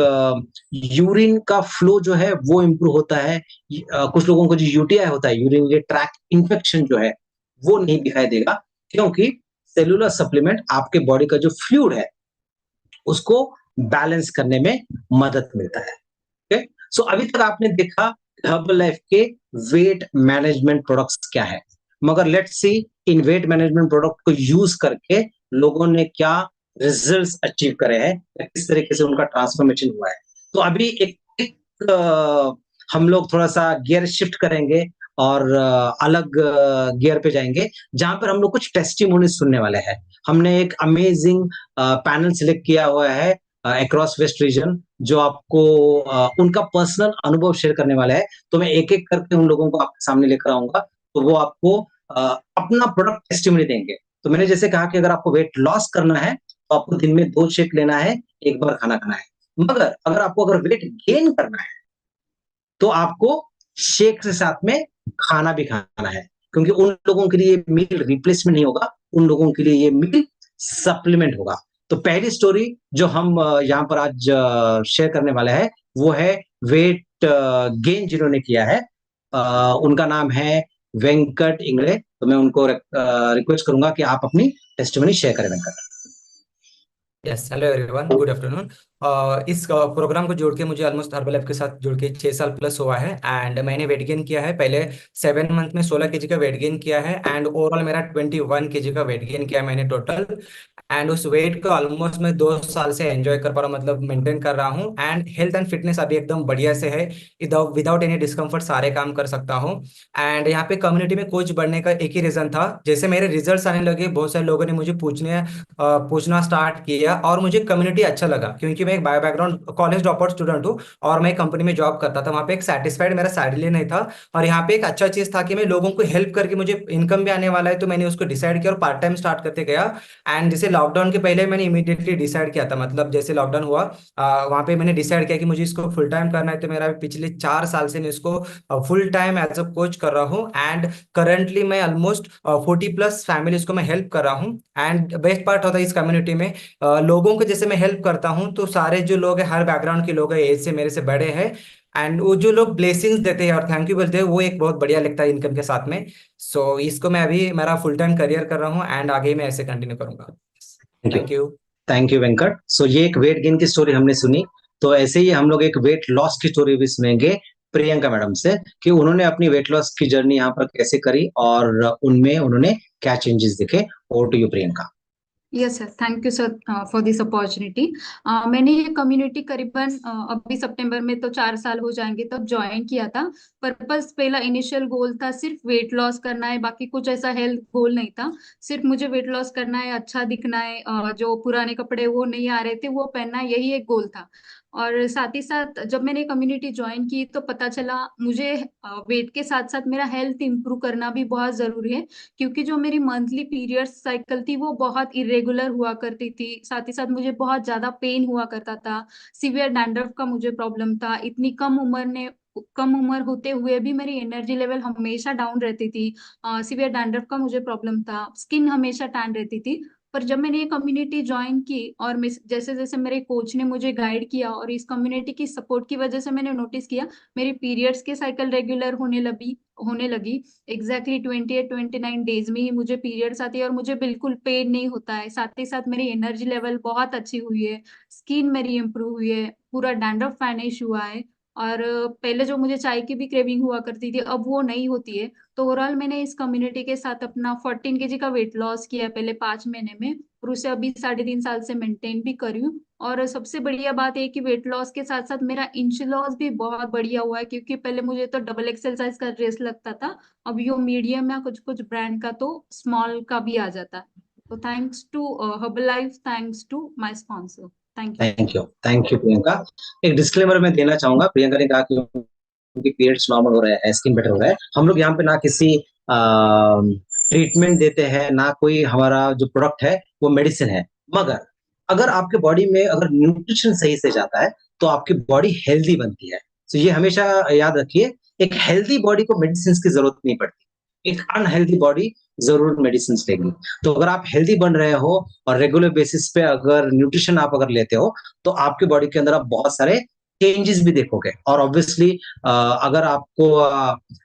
यूरिन का फ्लो जो है वो इम्प्रूव होता है। कुछ लोगों को जो यूटीआई होता है, यूरिनरी ट्रैक्ट इन्फेक्शन जो है, वो नहीं दिखाई देगा क्योंकि सेलुलर सप्लीमेंट आपके बॉडी का जो फ्लूइड है, उसको बैलेंस करने में मदद मिलता है। ओके, सो अभी तक आपने देखा हर्बल लाइफ के वेट मैनेजमेंट प्रोडक्ट्स क्या है, मगर let's see in weight management product को यूज करके लोगों ने क्या रिजल्ट्स अचीव करे हैं, किस तरीके से उनका ट्रांसफॉर्मेशन हुआ है। तो अभी हम लोग थोड़ा सा गियर शिफ्ट करेंगे और अलग गियर पे जाएंगे, जहां पर हम लोग कुछ टेस्टिमोनी सुनने वाले हैं। हमने एक अमेजिंग पैनल सिलेक्ट किया हुआ है अक्रॉस वेस्ट रीजन, जो आपको उनका पर्सनल अनुभव शेयर करने वाला है। तो मैं एक-एक करके उन लोगों को आपके सामने लेकर आऊँगा, तो वो आपको अपना प्रोडक्ट टेस्टिमनी देंगे। तो मैंने जैसे कहा कि अगर आपको वेट लॉस करना है, तो आपको दिन में 2 शेक लेना है, 1 बार खाना खाना है। मगर अगर आपको अगर वेट गेन करना है, तो आपको शेक के साथ में खाना भी खाना है, क्योंकि उन लोगों के लिए मील रिप्लेसमेंट नहीं होगा, उन लोगों के लिए ये मील सप्लीमेंट होगा। तो पहली स्टोरी जो हम यहाँ पर आज शेयर करने वाले हैं, वो है वेट गेन जिन्होंने किया है। उनका नाम है वेंकट इंगड़े। तो मैं उनको रिक्वेस्ट करूंगा कि आप अपनी टेस्टिमनी शेयर करें Venkat. Yes, hello everyone, good afternoon. इस प्रोग्राम को जोड़ के मुझे ऑलमोस्ट हर्बल लाइफ के साथ जुड़ के 6 साल प्लस हुआ है एंड मैंने वेट गेन किया है। पहले 7 मंथ में 16 kg का वेट गेन किया है एंड ओवरऑल मेरा 21 kg का वेट गेन किया है मैंने टोटल। एंड उस वेट को ऑलमोस्ट मैं 2 साल से एंजॉय कर पा रहा हूँ, मतलब मेंटेन कर रहा हूँ एंड हेल्थ एंड फिटनेस अभी एकदम बढ़िया से है। विदाउट एनी डिस्कम्फर्ट सारे काम कर सकता हूँ। एंड यहाँ पे कम्युनिटी में कोच बनने का एक ही रीजन था, जैसे मेरे रिजल्ट्स आने लगे बहुत सारे लोगों ने मुझे पूछना स्टार्ट किया और मुझे कम्युनिटी अच्छा लगा क्योंकि मैं एक bio background college drop out student हूँ और मैं कंपनी में जॉब करता था। वहाँ पे एक सेटिस्फाइड मेरा सैलरी नहीं था और यहाँ पे एक अच्छा चीज था कि मैं लोगों को हेल्प करके मुझे इनकम भी आने वाला है, तो मैंने उसको डिसाइड किया और पार्ट टाइम स्टार्ट करते गया। एंड जैसे लॉकडाउन के पहले मैंने इमीडिएटली डिसाइड किया था, मतलब जैसे लॉकडाउन हुआ वहाँ पे मैंने डिसाइड किया कि मुझे इसको फुल टाइम करना है। तो मेरा पिछले 4 साल से मैं इसको full time as a coach कर रहा हूँ एंड करंटली मैं ऑलमोस्ट 40+ फैमिलीज को मैं हेल्प कर रहा हूँ। एंड बेस्ट पार्ट होता है इस कम्युनिटी में लोगों को जैसे मैं हेल्प करता हूँ तो सारे जो लोग हैं हर बैकग्राउंड के लोग हैं, एज से मेरे से बड़े हैं एंड वो जो लोग ब्लेसिंग्स देते हैं और थैंक यू बोलते हैं, वो एक बहुत बढ़िया लगता है इनकम के साथ में। सो इसको मैं अभी मेरा फुल टाइम करियर कर रहा हूँ एंड आगे मैं ऐसे कंटिन्यू करूंगा। Thank you. Thank you. Thank you Venkat. So ये एक वेट गेन की स्टोरी हमने सुनी, तो ऐसे ही हम लोग एक वेट लॉस की स्टोरी भी सुनेंगे प्रियंका मैडम से, कि उन्होंने अपनी वेट लॉस की जर्नी यहाँ पर कैसे करी और उनमें उन्होंने क्या चेंजेस दिखे। Over to you Priyanka. Yes sir, thank you sir for this opportunity. मैंने ये कम्युनिटी करीबन अभी सितंबर में तो 4 साल हो जाएंगे तब ज्वाइन किया था। पर्पस पहला इनिशियल गोल था सिर्फ वेट लॉस करना है, बाकी कुछ ऐसा हेल्थ गोल नहीं था। सिर्फ मुझे वेट लॉस करना है, अच्छा दिखना है, जो पुराने कपड़े वो नहीं आ रहे थे वो पहनना है, यही एक गोल था। और साथ ही साथ जब मैंने कम्युनिटी ज्वाइन की तो पता चला मुझे वेट के साथ साथ मेरा हेल्थ इंप्रूव करना भी बहुत जरूरी है, क्योंकि जो मेरी मंथली पीरियड्स साइकिल थी वो बहुत इरेगुलर हुआ करती थी। साथ ही साथ मुझे बहुत ज्यादा पेन हुआ करता था, सीवियर डैंड्रफ का मुझे प्रॉब्लम था। इतनी कम उम्र होते हुए भी मेरी एनर्जी लेवल हमेशा डाउन रहती थी। सीवियर डैंड्रफ का मुझे प्रॉब्लम था, स्किन हमेशा टैन रहती थी। पर जब मैंने ये कम्युनिटी ज्वाइन की और जैसे जैसे मेरे कोच ने मुझे गाइड किया और इस कम्युनिटी की सपोर्ट की वजह से मैंने नोटिस किया मेरी पीरियड्स के साइकिल रेगुलर होने लगी। एग्जैक्टली 28-29 डेज में ही मुझे पीरियड्स आती है और मुझे बिल्कुल पेन नहीं होता है। साथ ही साथ मेरी एनर्जी लेवल बहुत अच्छी हुई है, स्किन मेरी इंप्रूव हुई है, पूरा डैंड्रफ वैनिश हुआ है। और पहले जो मुझे चाय की भी क्रेविंग हुआ करती थी अब वो नहीं होती है। तो ओवरऑल मैंने इस कम्युनिटी के साथ अपना 14 kg का वेट लॉस किया है पहले 5 महीने में, और उसे अभी 3.5 साल से मेंटेन भी करी हूँ। और सबसे बढ़िया बात है कि वेट लॉस के साथ साथ मेरा इंच लॉस भी बहुत बढ़िया हुआ है, क्योंकि पहले मुझे तो डबल एक्सेल साइज का ड्रेस लगता था, अब यो मीडियम या कुछ कुछ ब्रांड का तो स्मॉल का भी आ जाता है। तो thanks to Herbalife, thanks to my sponsor, thank you. Thank you Priyanka. एक डिस्क्लेमर मैं देना चाहूंगा, प्रियंका ने कहा कि उनकी पीरियड्स नॉर्मल हो रहा है, स्किन बेटर हो रहा है। हम लोग यहाँ पे ना किसी ट्रीटमेंट देते हैं, ना कोई हमारा जो प्रोडक्ट है वो मेडिसिन है। मगर अगर आपके बॉडी में अगर न्यूट्रिशन सही से जाता है, तो आपकी बॉडी हेल्दी बनती है। तो ये हमेशा याद रखिए, एक हेल्दी बॉडी को मेडिसिन की ज़रूरत नहीं पड़ती। एक अनहेल्दी बॉडी ज़रूर मेडिसिन लेगी। तो अगर आप हेल्दी बन रहे हो और रेगुलर बेसिस पे अगर न्यूट्रिशन आप अगर लेते हो, तो आपके बॉडी के अंदर आप बहुत सारे चेंजेस भी देखोगे। और ऑब्वियसली अगर आपको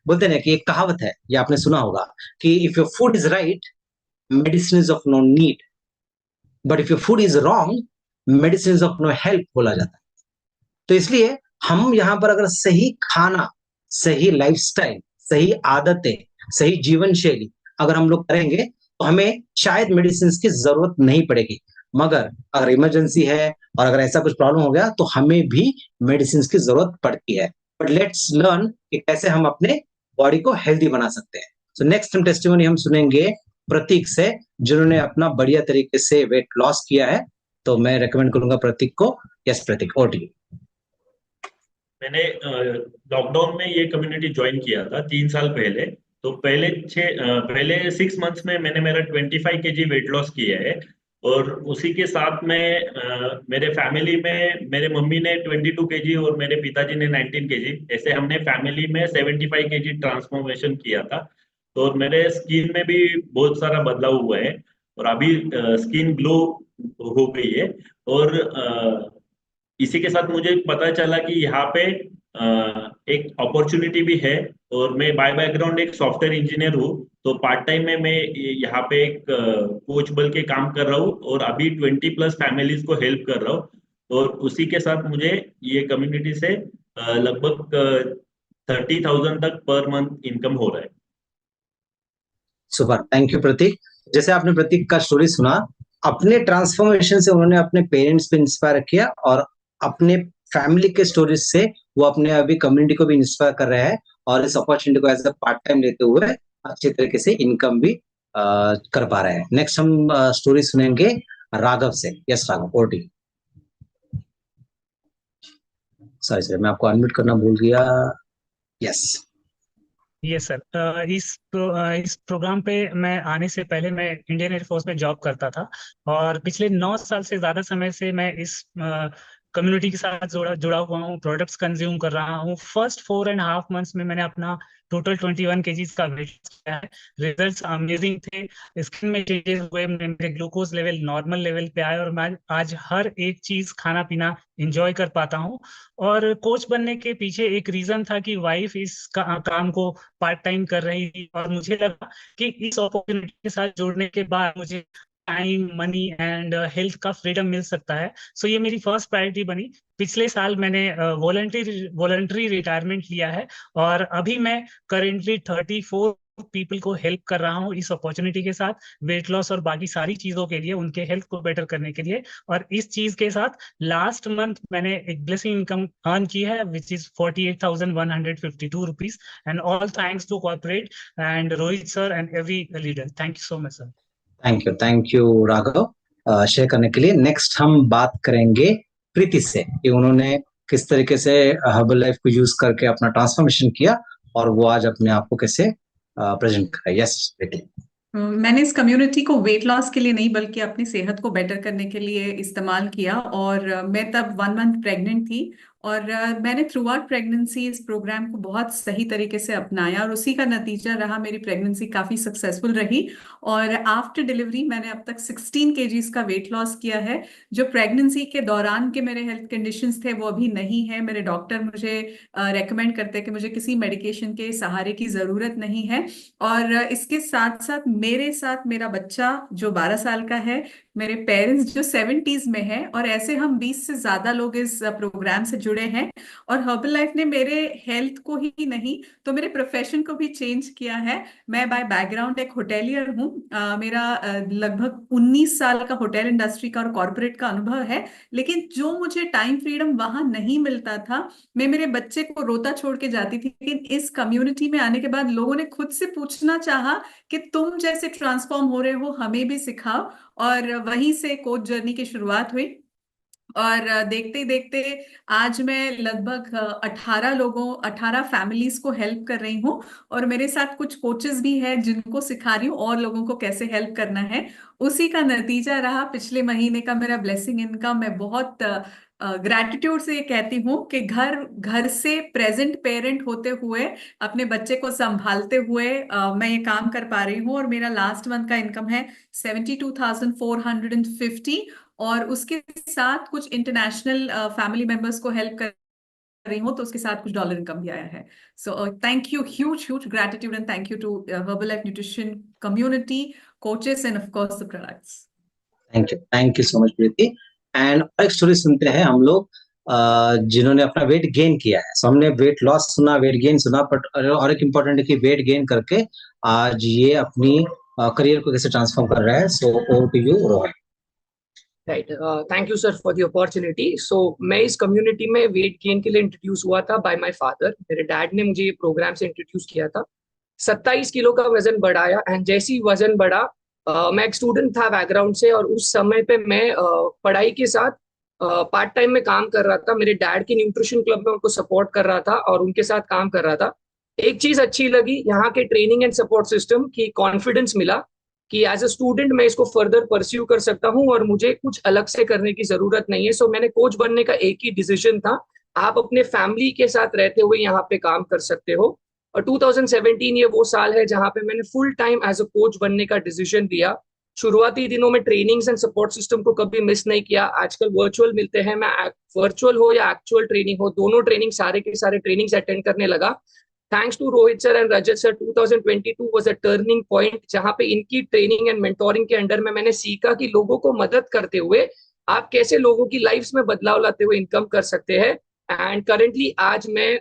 बोलते हैं ना कि एक कहावत है, ये आपने सुना होगा कि if your food is right, medicine is of no need, but if your food is wrong, medicine is of no help बोला जाता है। तो इसलिए हम यहाँ पर अगर सही खाना, सही लाइफस्टाइल, सही आदतें, सही जीवन शैली अगर हम लोग करेंगे, तो हमें शायद मेडिसिन की जरूरत नहीं पड़ेगी। मगर अगर इमरजेंसी है और अगर ऐसा कुछ प्रॉब्लम हो गया, तो हमें भी मेडिसिन की जरूरत पड़ती है। बट लेट्स लर्न कि कैसे हम अपने बॉडी को हेल्दी बना सकते हैं। सो नेक्स्ट हम टेस्टिमोनी हम सुनेंगे प्रतीक से, जिन्होंने अपना बढ़िया तरीके से वेट लॉस किया है। तो मैं रेकमेंड करूंगा प्रतीक को। Yes Prateek, over to you. मैंने लॉकडाउन में ये कम्युनिटी ज्वाइन किया था 3 साल पहले। तो पहले 6 मंथ्स में मैंने मेरा 25 kg वेट लॉस किया है। और उसी के साथ में मेरे फैमिली में मेरे मम्मी ने 22 kg और मेरे पिताजी ने 19 kg, ऐसे हमने फैमिली में 75 kg ट्रांसफॉर्मेशन किया था। तो मेरे स्किन में भी बहुत सारा बदलाव हुआ है और अभी स्किन ग्लो हो गई है। और इसी के साथ मुझे पता चला कि यहाँ पे एक अपॉर्चुनिटी भी है। और मैं बाय बैकग्राउंड एक सॉफ्टवेयर इंजीनियर हूँ। तो पार्ट टाइम में मैं यहाँ पे एक कोच बन के काम कर रहा हूँ और अभी 20+ फैमिलीज को हेल्प कर रहा हूँ। और उसी के साथ मुझे ये कम्युनिटी से लगभग 30,000 तक पर मंथ इनकम हो रहा है। सुपर, थैंक यू प्रतीक। जैसे आपने प्रतीक का स्टोरी सुना, अपने ट्रांसफॉर्मेशन से उन्होंने अपने पेरेंट्स पे इंस्पायर किया और अपने फैमिली के स्टोरीज से वो अपने अभी कम्युनिटी को भी इंस्पायर कर रहे हैं और इस अपॉर्चुनिटी को एज अ पार्ट टाइम लेते हुए अच्छे तरीके से इनकम भी कर पा रहे हैं। नेक्स्ट हम स्टोरी सुनेंगे राघव से। Yes Raghav, over to you. Sorry sir, मैं आपको अनम्यूट करना भूल गया। यस। यस सर, इस प्रोग्राम पे मैं आने से पहले मैं इंडियन एयरफोर्स में जॉब करता था। और पिछले 9 साल से ज्यादा समय से मैं इस कम्युनिटी के साथ जुड़ा हुआ हूँ, प्रोडक्ट्स कंज्यूम कर रहा हूँ। फर्स्ट 4.5 मंथ्स में मैंने अपना टोटल 21 kg का वेट किया है। रिजल्ट्स अमेजिंग थे, स्किन में चेंजेस हुए, मेरे ग्लूकोज लेवल नॉर्मल लेवल पे आए और मैं आज हर एक चीज खाना पीना इंजॉय कर पाता हूँ। और कोच बनने के पीछे एक रीजन था कि वाइफ इस काम को पार्ट टाइम कर रही थी और मुझे लगा कि इस अपॉर्चुनिटी के साथ जुड़ने के बाद मुझे टाइम, मनी एंड हेल्थ का फ्रीडम मिल सकता है। सो ये मेरी फर्स्ट प्रायोरिटी बनी। पिछले साल मैंने वॉलंटरी रिटायरमेंट लिया है और अभी मैं करेंटली 34 पीपल को हेल्प कर रहा हूँ इस अपॉर्चुनिटी के साथ, वेट लॉस और बाकी सारी चीजों के लिए, उनके हेल्थ को बेटर करने के लिए। और इस चीज के साथ लास्ट मंथ मैंने एक ब्लेसिंग इनकम अर्न की है which is 48,152 rupees. And all thanks to corporate and Rohit sir and every leader. Thank you so much sir. Thank you Raghav share करने के लिए। नेक्स्ट हम बात करेंगे प्रीति से कि उन्होंने किस तरीके से हर्बल लाइफ को यूज करके अपना ट्रांसफॉर्मेशन किया और वो आज अपने आप को कैसे प्रेजेंट कर रहा है। यस प्रीति। मैंने इस कम्युनिटी को वेट लॉस के लिए नहीं बल्कि अपनी सेहत को बेटर करने के लिए इस्तेमाल किया। और मैं तब 1 मंथ प्रेग्नेंट थी और मैंने थ्रू आउट प्रेगनेंसी इस प्रोग्राम को बहुत सही तरीके से अपनाया और उसी का नतीजा रहा, मेरी प्रेगनेंसी काफ़ी सक्सेसफुल रही। और आफ्टर डिलीवरी मैंने अब तक 16 kgs का वेट लॉस किया है। जो प्रेगनेंसी के दौरान के मेरे हेल्थ कंडीशंस थे वो अभी नहीं है। मेरे डॉक्टर मुझे रेकमेंड करते हैं कि मुझे किसी मेडिकेशन के सहारे की ज़रूरत नहीं है। और इसके साथ साथ मेरे साथ मेरा बच्चा जो 12 साल का है, मेरे पेरेंट्स जो 70s में हैं, और ऐसे हम 20 से ज्यादा लोग इस प्रोग्राम से जुड़े हैं। और हर्बल लाइफ ने मेरे हेल्थ को ही नहीं तो मेरे प्रोफेशन को भी चेंज किया है। मैं बाय बैकग्राउंड एक होटेलियर हूँ। मेरा लगभग 19 साल का होटल इंडस्ट्री का और कॉर्पोरेट का अनुभव है। लेकिन जो मुझे टाइम फ्रीडम वहां नहीं मिलता था, मैं मेरे बच्चे को रोता छोड़ के जाती थी। लेकिन इस कम्युनिटी में आने के बाद लोगों ने खुद से पूछना चाहा कि तुम जैसे ट्रांसफॉर्म हो रहे हो, हमें भी सिखाओ। और वहीं से कोच जर्नी की शुरुआत हुई। और देखते ही देखते आज मैं लगभग 18 फैमिलीज को हेल्प कर रही हूँ। और मेरे साथ कुछ कोचेस भी हैं जिनको सिखा रही हूँ और लोगों को कैसे हेल्प करना है। उसी का नतीजा रहा पिछले महीने का मेरा ब्लेसिंग इनकम। मैं बहुत ग्रैटिट्यूड से ये कहती हूँ कि घर घर से प्रेजेंट पेरेंट होते हुए अपने बच्चे को संभालते हुए मैं ये काम कर पा रही हूँ। और मेरा लास्ट मंथ का इनकम है 72,450। और उसके साथ कुछ इंटरनेशनल फैमिली मेंबर्स को हेल्प कर रही हूँ, तो उसके साथ कुछ डॉलर इनकम भी आया है। So thank you, huge gratitude and thank you to Herbalife nutrition community, coaches and of course the products. Thank you so much Preeti. And एक स्टोरी सुनते हैं हम लोग जिन्होंने अपना वेट गेन किया है। सो हमने वेट लॉस सुना, वेट गेन सुना, बट और एक इम्पोर्टेंट है कि वेट गेन करके आज ये अपनी करियर को कैसे ट्रांसफॉर्म कर रहा है। So over to you Rohan. Right, thank you sir for the opportunity. So मैं इस कम्युनिटी में वेट गेन के लिए इंट्रोड्यूस हुआ था बाय माय फादर। मेरे डैड ने मुझे ये प्रोग्राम से इंट्रोड्यूस किया था। 27 किलो का वजन बढ़ाया एंड जैसे ही वजन बढ़ा, मैं एक स्टूडेंट था बैकग्राउंड से और उस समय पे मैं पढ़ाई के साथ पार्ट टाइम में काम कर रहा था। मेरे डैड के न्यूट्रिशन क्लब में उनको सपोर्ट कर रहा था और उनके साथ काम कर रहा था। एक चीज अच्छी लगी यहाँ के ट्रेनिंग एंड सपोर्ट सिस्टम की, कॉन्फिडेंस मिला कि एज अ स्टूडेंट मैं इसको फर्दर परस्यू कर सकता हूँ और मुझे कुछ अलग से करने की जरूरत नहीं है। सो मैंने कोच बनने का एक ही डिसीजन था, आप अपने फैमिली के साथ रहते हुए यहाँ पे काम कर सकते हो। और 2017 ये वो साल है जहाँ पे मैंने full time as a coach बनने का डिसीजन लिया। शुरुआती दिनों में ट्रेनिंग्स एंड सपोर्ट सिस्टम को कभी मिस नहीं किया। आजकल वर्चुअल मिलते हैं, मैं वर्चुअल हो या एक्चुअल ट्रेनिंग हो, दोनों ट्रेनिंग सारे के सारे ट्रेनिंग्स अटेंड करने लगा। Thanks to Rohit sir and Rajat sir, 2022 was a turning point जहां पे इनकी ट्रेनिंग एंड मेंटोरिंग के अंडर में मैंने सीखा कि लोगों को मदद करते हुए आप कैसे लोगों की लाइफ में बदलाव लाते हुए इनकम कर सकते हैं। एंड करेंटली आज मैं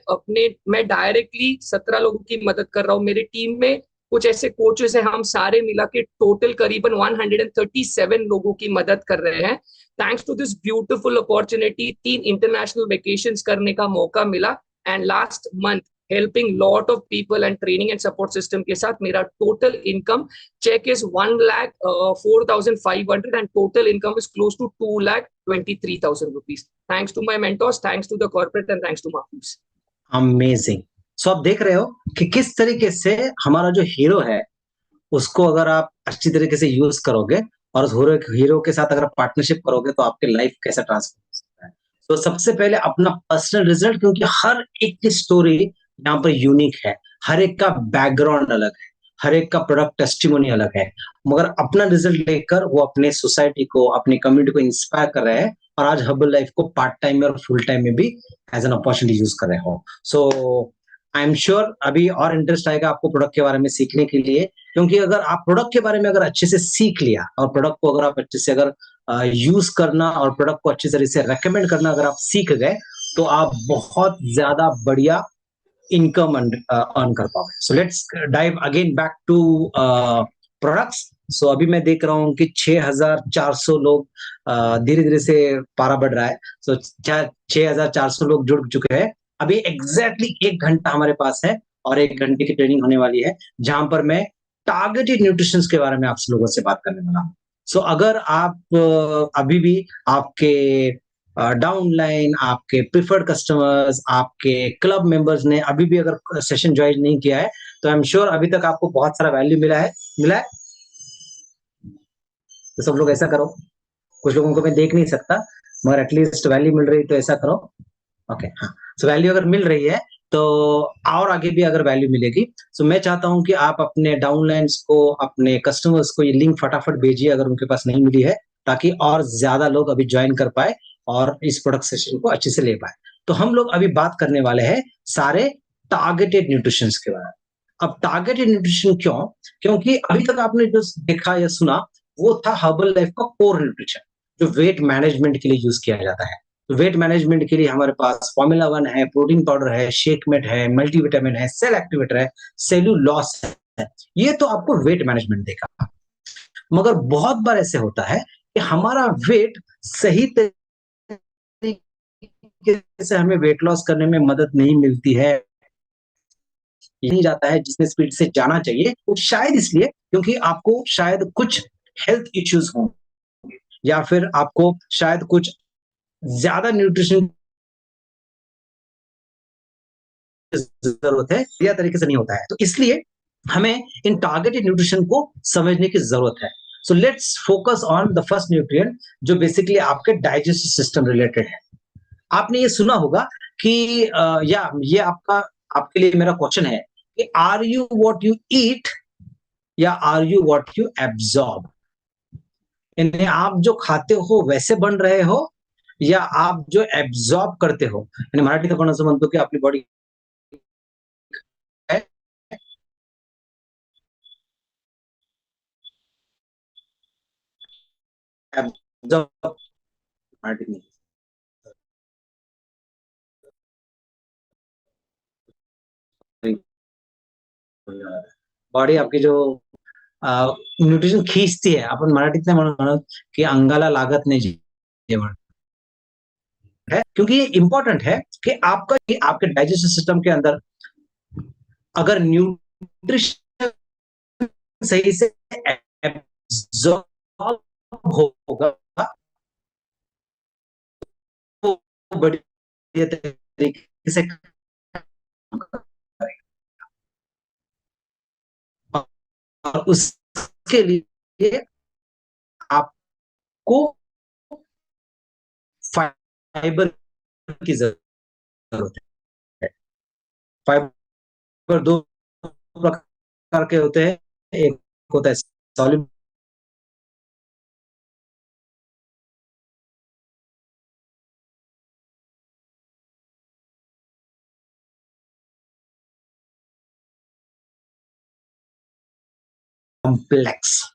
डायरेक्टली 17 लोगों की मदद कर रहा हूँ। मेरी टीम में कुछ ऐसे कोचेस हैं, हम सारे मिला के टोटल करीबन 137 लोगों की मदद कर रहे हैं। Thanks to this beautiful opportunity 3 international vacations करने का मौका मिला and last month helping lot of people and training and support system के साथ मेरा total income check is 1,04,500 and total income is close to 2,23,000 rupees. Thanks to my mentors, thanks to the corporate and thanks to Mahfouz. Amazing. So आप देख रहे हो कि किस तरीके से हमारा जो हीरो है उसको अगर आप अच्छी तरीके से यूज करोगे और उस हीरो के साथ अगर पार्टनरशिप करोगे तो आपकी लाइफ कैसा ट्रांसफॉर्म हो सकता है। तो सबसे पहले अपना पर्सनल रिजल्ट, क्योंकि हर एक की स्टोरी यहाँ पर यूनिक है, हर एक का बैकग्राउंड अलग है, हर एक का प्रोडक्ट टेस्टिमोनी अलग है, मगर अपना रिजल्ट लेकर वो अपने सोसाइटी को, अपनी कम्युनिटी को इंस्पायर कर रहे हैं और आज हर्बल लाइफ को पार्ट टाइम में और फुल टाइम में भी एज एन अपॉर्चुनिटी यूज कर रहे हो। सो आई एम श्योर अभी और इंटरेस्ट आएगा आपको प्रोडक्ट के बारे में सीखने के लिए, क्योंकि अगर आप प्रोडक्ट के बारे में अगर अच्छे से सीख लिया और प्रोडक्ट को अगर आप अच्छे से अगर यूज करना और प्रोडक्ट को अच्छी तरह से रेकमेंड करना अगर आप सीख गए तो आप बहुत ज्यादा बढ़िया इनकम अर्न कर पाओगे। So let's dive again back to products. So अभी मैं देख रहा हूँ कि 6,400 लोग धीरे धीरे से पारा बढ़ रहा है। सो 6,400 लोग जुड़ चुके हैं। अभी एग्जैक्टली 1 घंटा हमारे पास है और 1 घंटे की ट्रेनिंग होने वाली है जहां पर मैं टारगेटेड न्यूट्रिशन के बारे में आपसे लोगों से बात करने वाला हूँ। सो अगर आप अभी भी आपके डाउनलाइन, आपके प्रिफर्ड कस्टमर्स, आपके क्लब मेंबर्स ने अभी भी अगर सेशन ज्वाइन नहीं किया है तो आई एम श्योर अभी तक आपको बहुत सारा वैल्यू मिला है। तो सब लोग ऐसा करो, कुछ लोगों को मैं देख नहीं सकता मगर एटलीस्ट वैल्यू मिल रही तो ऐसा करो। ओके, हाँ। सो वैल्यू अगर मिल रही है तो और आगे भी अगर वैल्यू मिलेगी। सो मैं चाहता हूं कि आप अपने डाउनलाइंस को, अपने कस्टमर्स को ये लिंक फटाफट भेजिए अगर उनके पास नहीं मिली है, ताकि और ज्यादा लोग अभी ज्वाइन कर पाए और इस प्रोडक्ट सेशन को अच्छे से ले पाए। तो हम लोग अभी बात करने वाले हैं सारे टारगेटेड न्यूट्रिशन के बारे में। अब टारगेटेड न्यूट्रिशन क्यों? क्योंकि अभी तक आपने जो देखा या सुना वो था हर्बल लाइफ का कोर न्यूट्रिशन, जो वेट मैनेजमेंट के लिए यूज किया जाता है। तो वेट मैनेजमेंट के लिए हमारे पास फॉर्मूला 1 है, प्रोटीन पाउडर है, शेकमेट है, मल्टीविटामिन है, सेल एक्टिवेटर है, सेल्यूलॉस है। ये तो आपको वेट मैनेजमेंट देगा। मगर बहुत बार ऐसे होता है कि हमारा वेट सही तरीके से हमें वेट लॉस करने में मदद नहीं मिलती है, नहीं जाता है जितने स्पीड से जाना चाहिए। वो शायद इसलिए क्योंकि आपको शायद कुछ हेल्थ इश्यूज हों या फिर आपको शायद कुछ ज्यादा न्यूट्रिशन जरूरत है, या तरीके से नहीं होता है। तो इसलिए हमें इन टारगेटेड न्यूट्रिशन को समझने की जरूरत है। So let's focus on the first nutrient, जो बेसिकली आपके डाइजेस्टिव सिस्टम रिलेटेड है। आपने ये सुना होगा कि या ये आपके लिए मेरा क्वेश्चन है कि are you what you eat या are you what you absorb? यानी आप जो खाते हो वैसे बन रहे हो या आप जो एब्जॉर्ब करते हो? यानी मराठीत आपण असं म्हणतो की आपली बॉडी एब्जॉर्ब, मराठी नहीं, बॉडी आपकी जो न्यूट्रिशन खींचती है, आपण मराठीत नाही म्हणत की अंगाला लागत नाही जेवण है, क्योंकि ये इंपॉर्टेंट है कि आपके डाइजेस्टिव सिस्टम के अंदर अगर न्यूट्रिशन सही से एब्जॉर्ब होगा तो बढ़िया तरीके से और उसके लिए आपको फाइबर की जरूरत है। फाइबर दो प्रकार के होते हैं, एक होता है सॉल्युबल कॉम्प्लेक्स।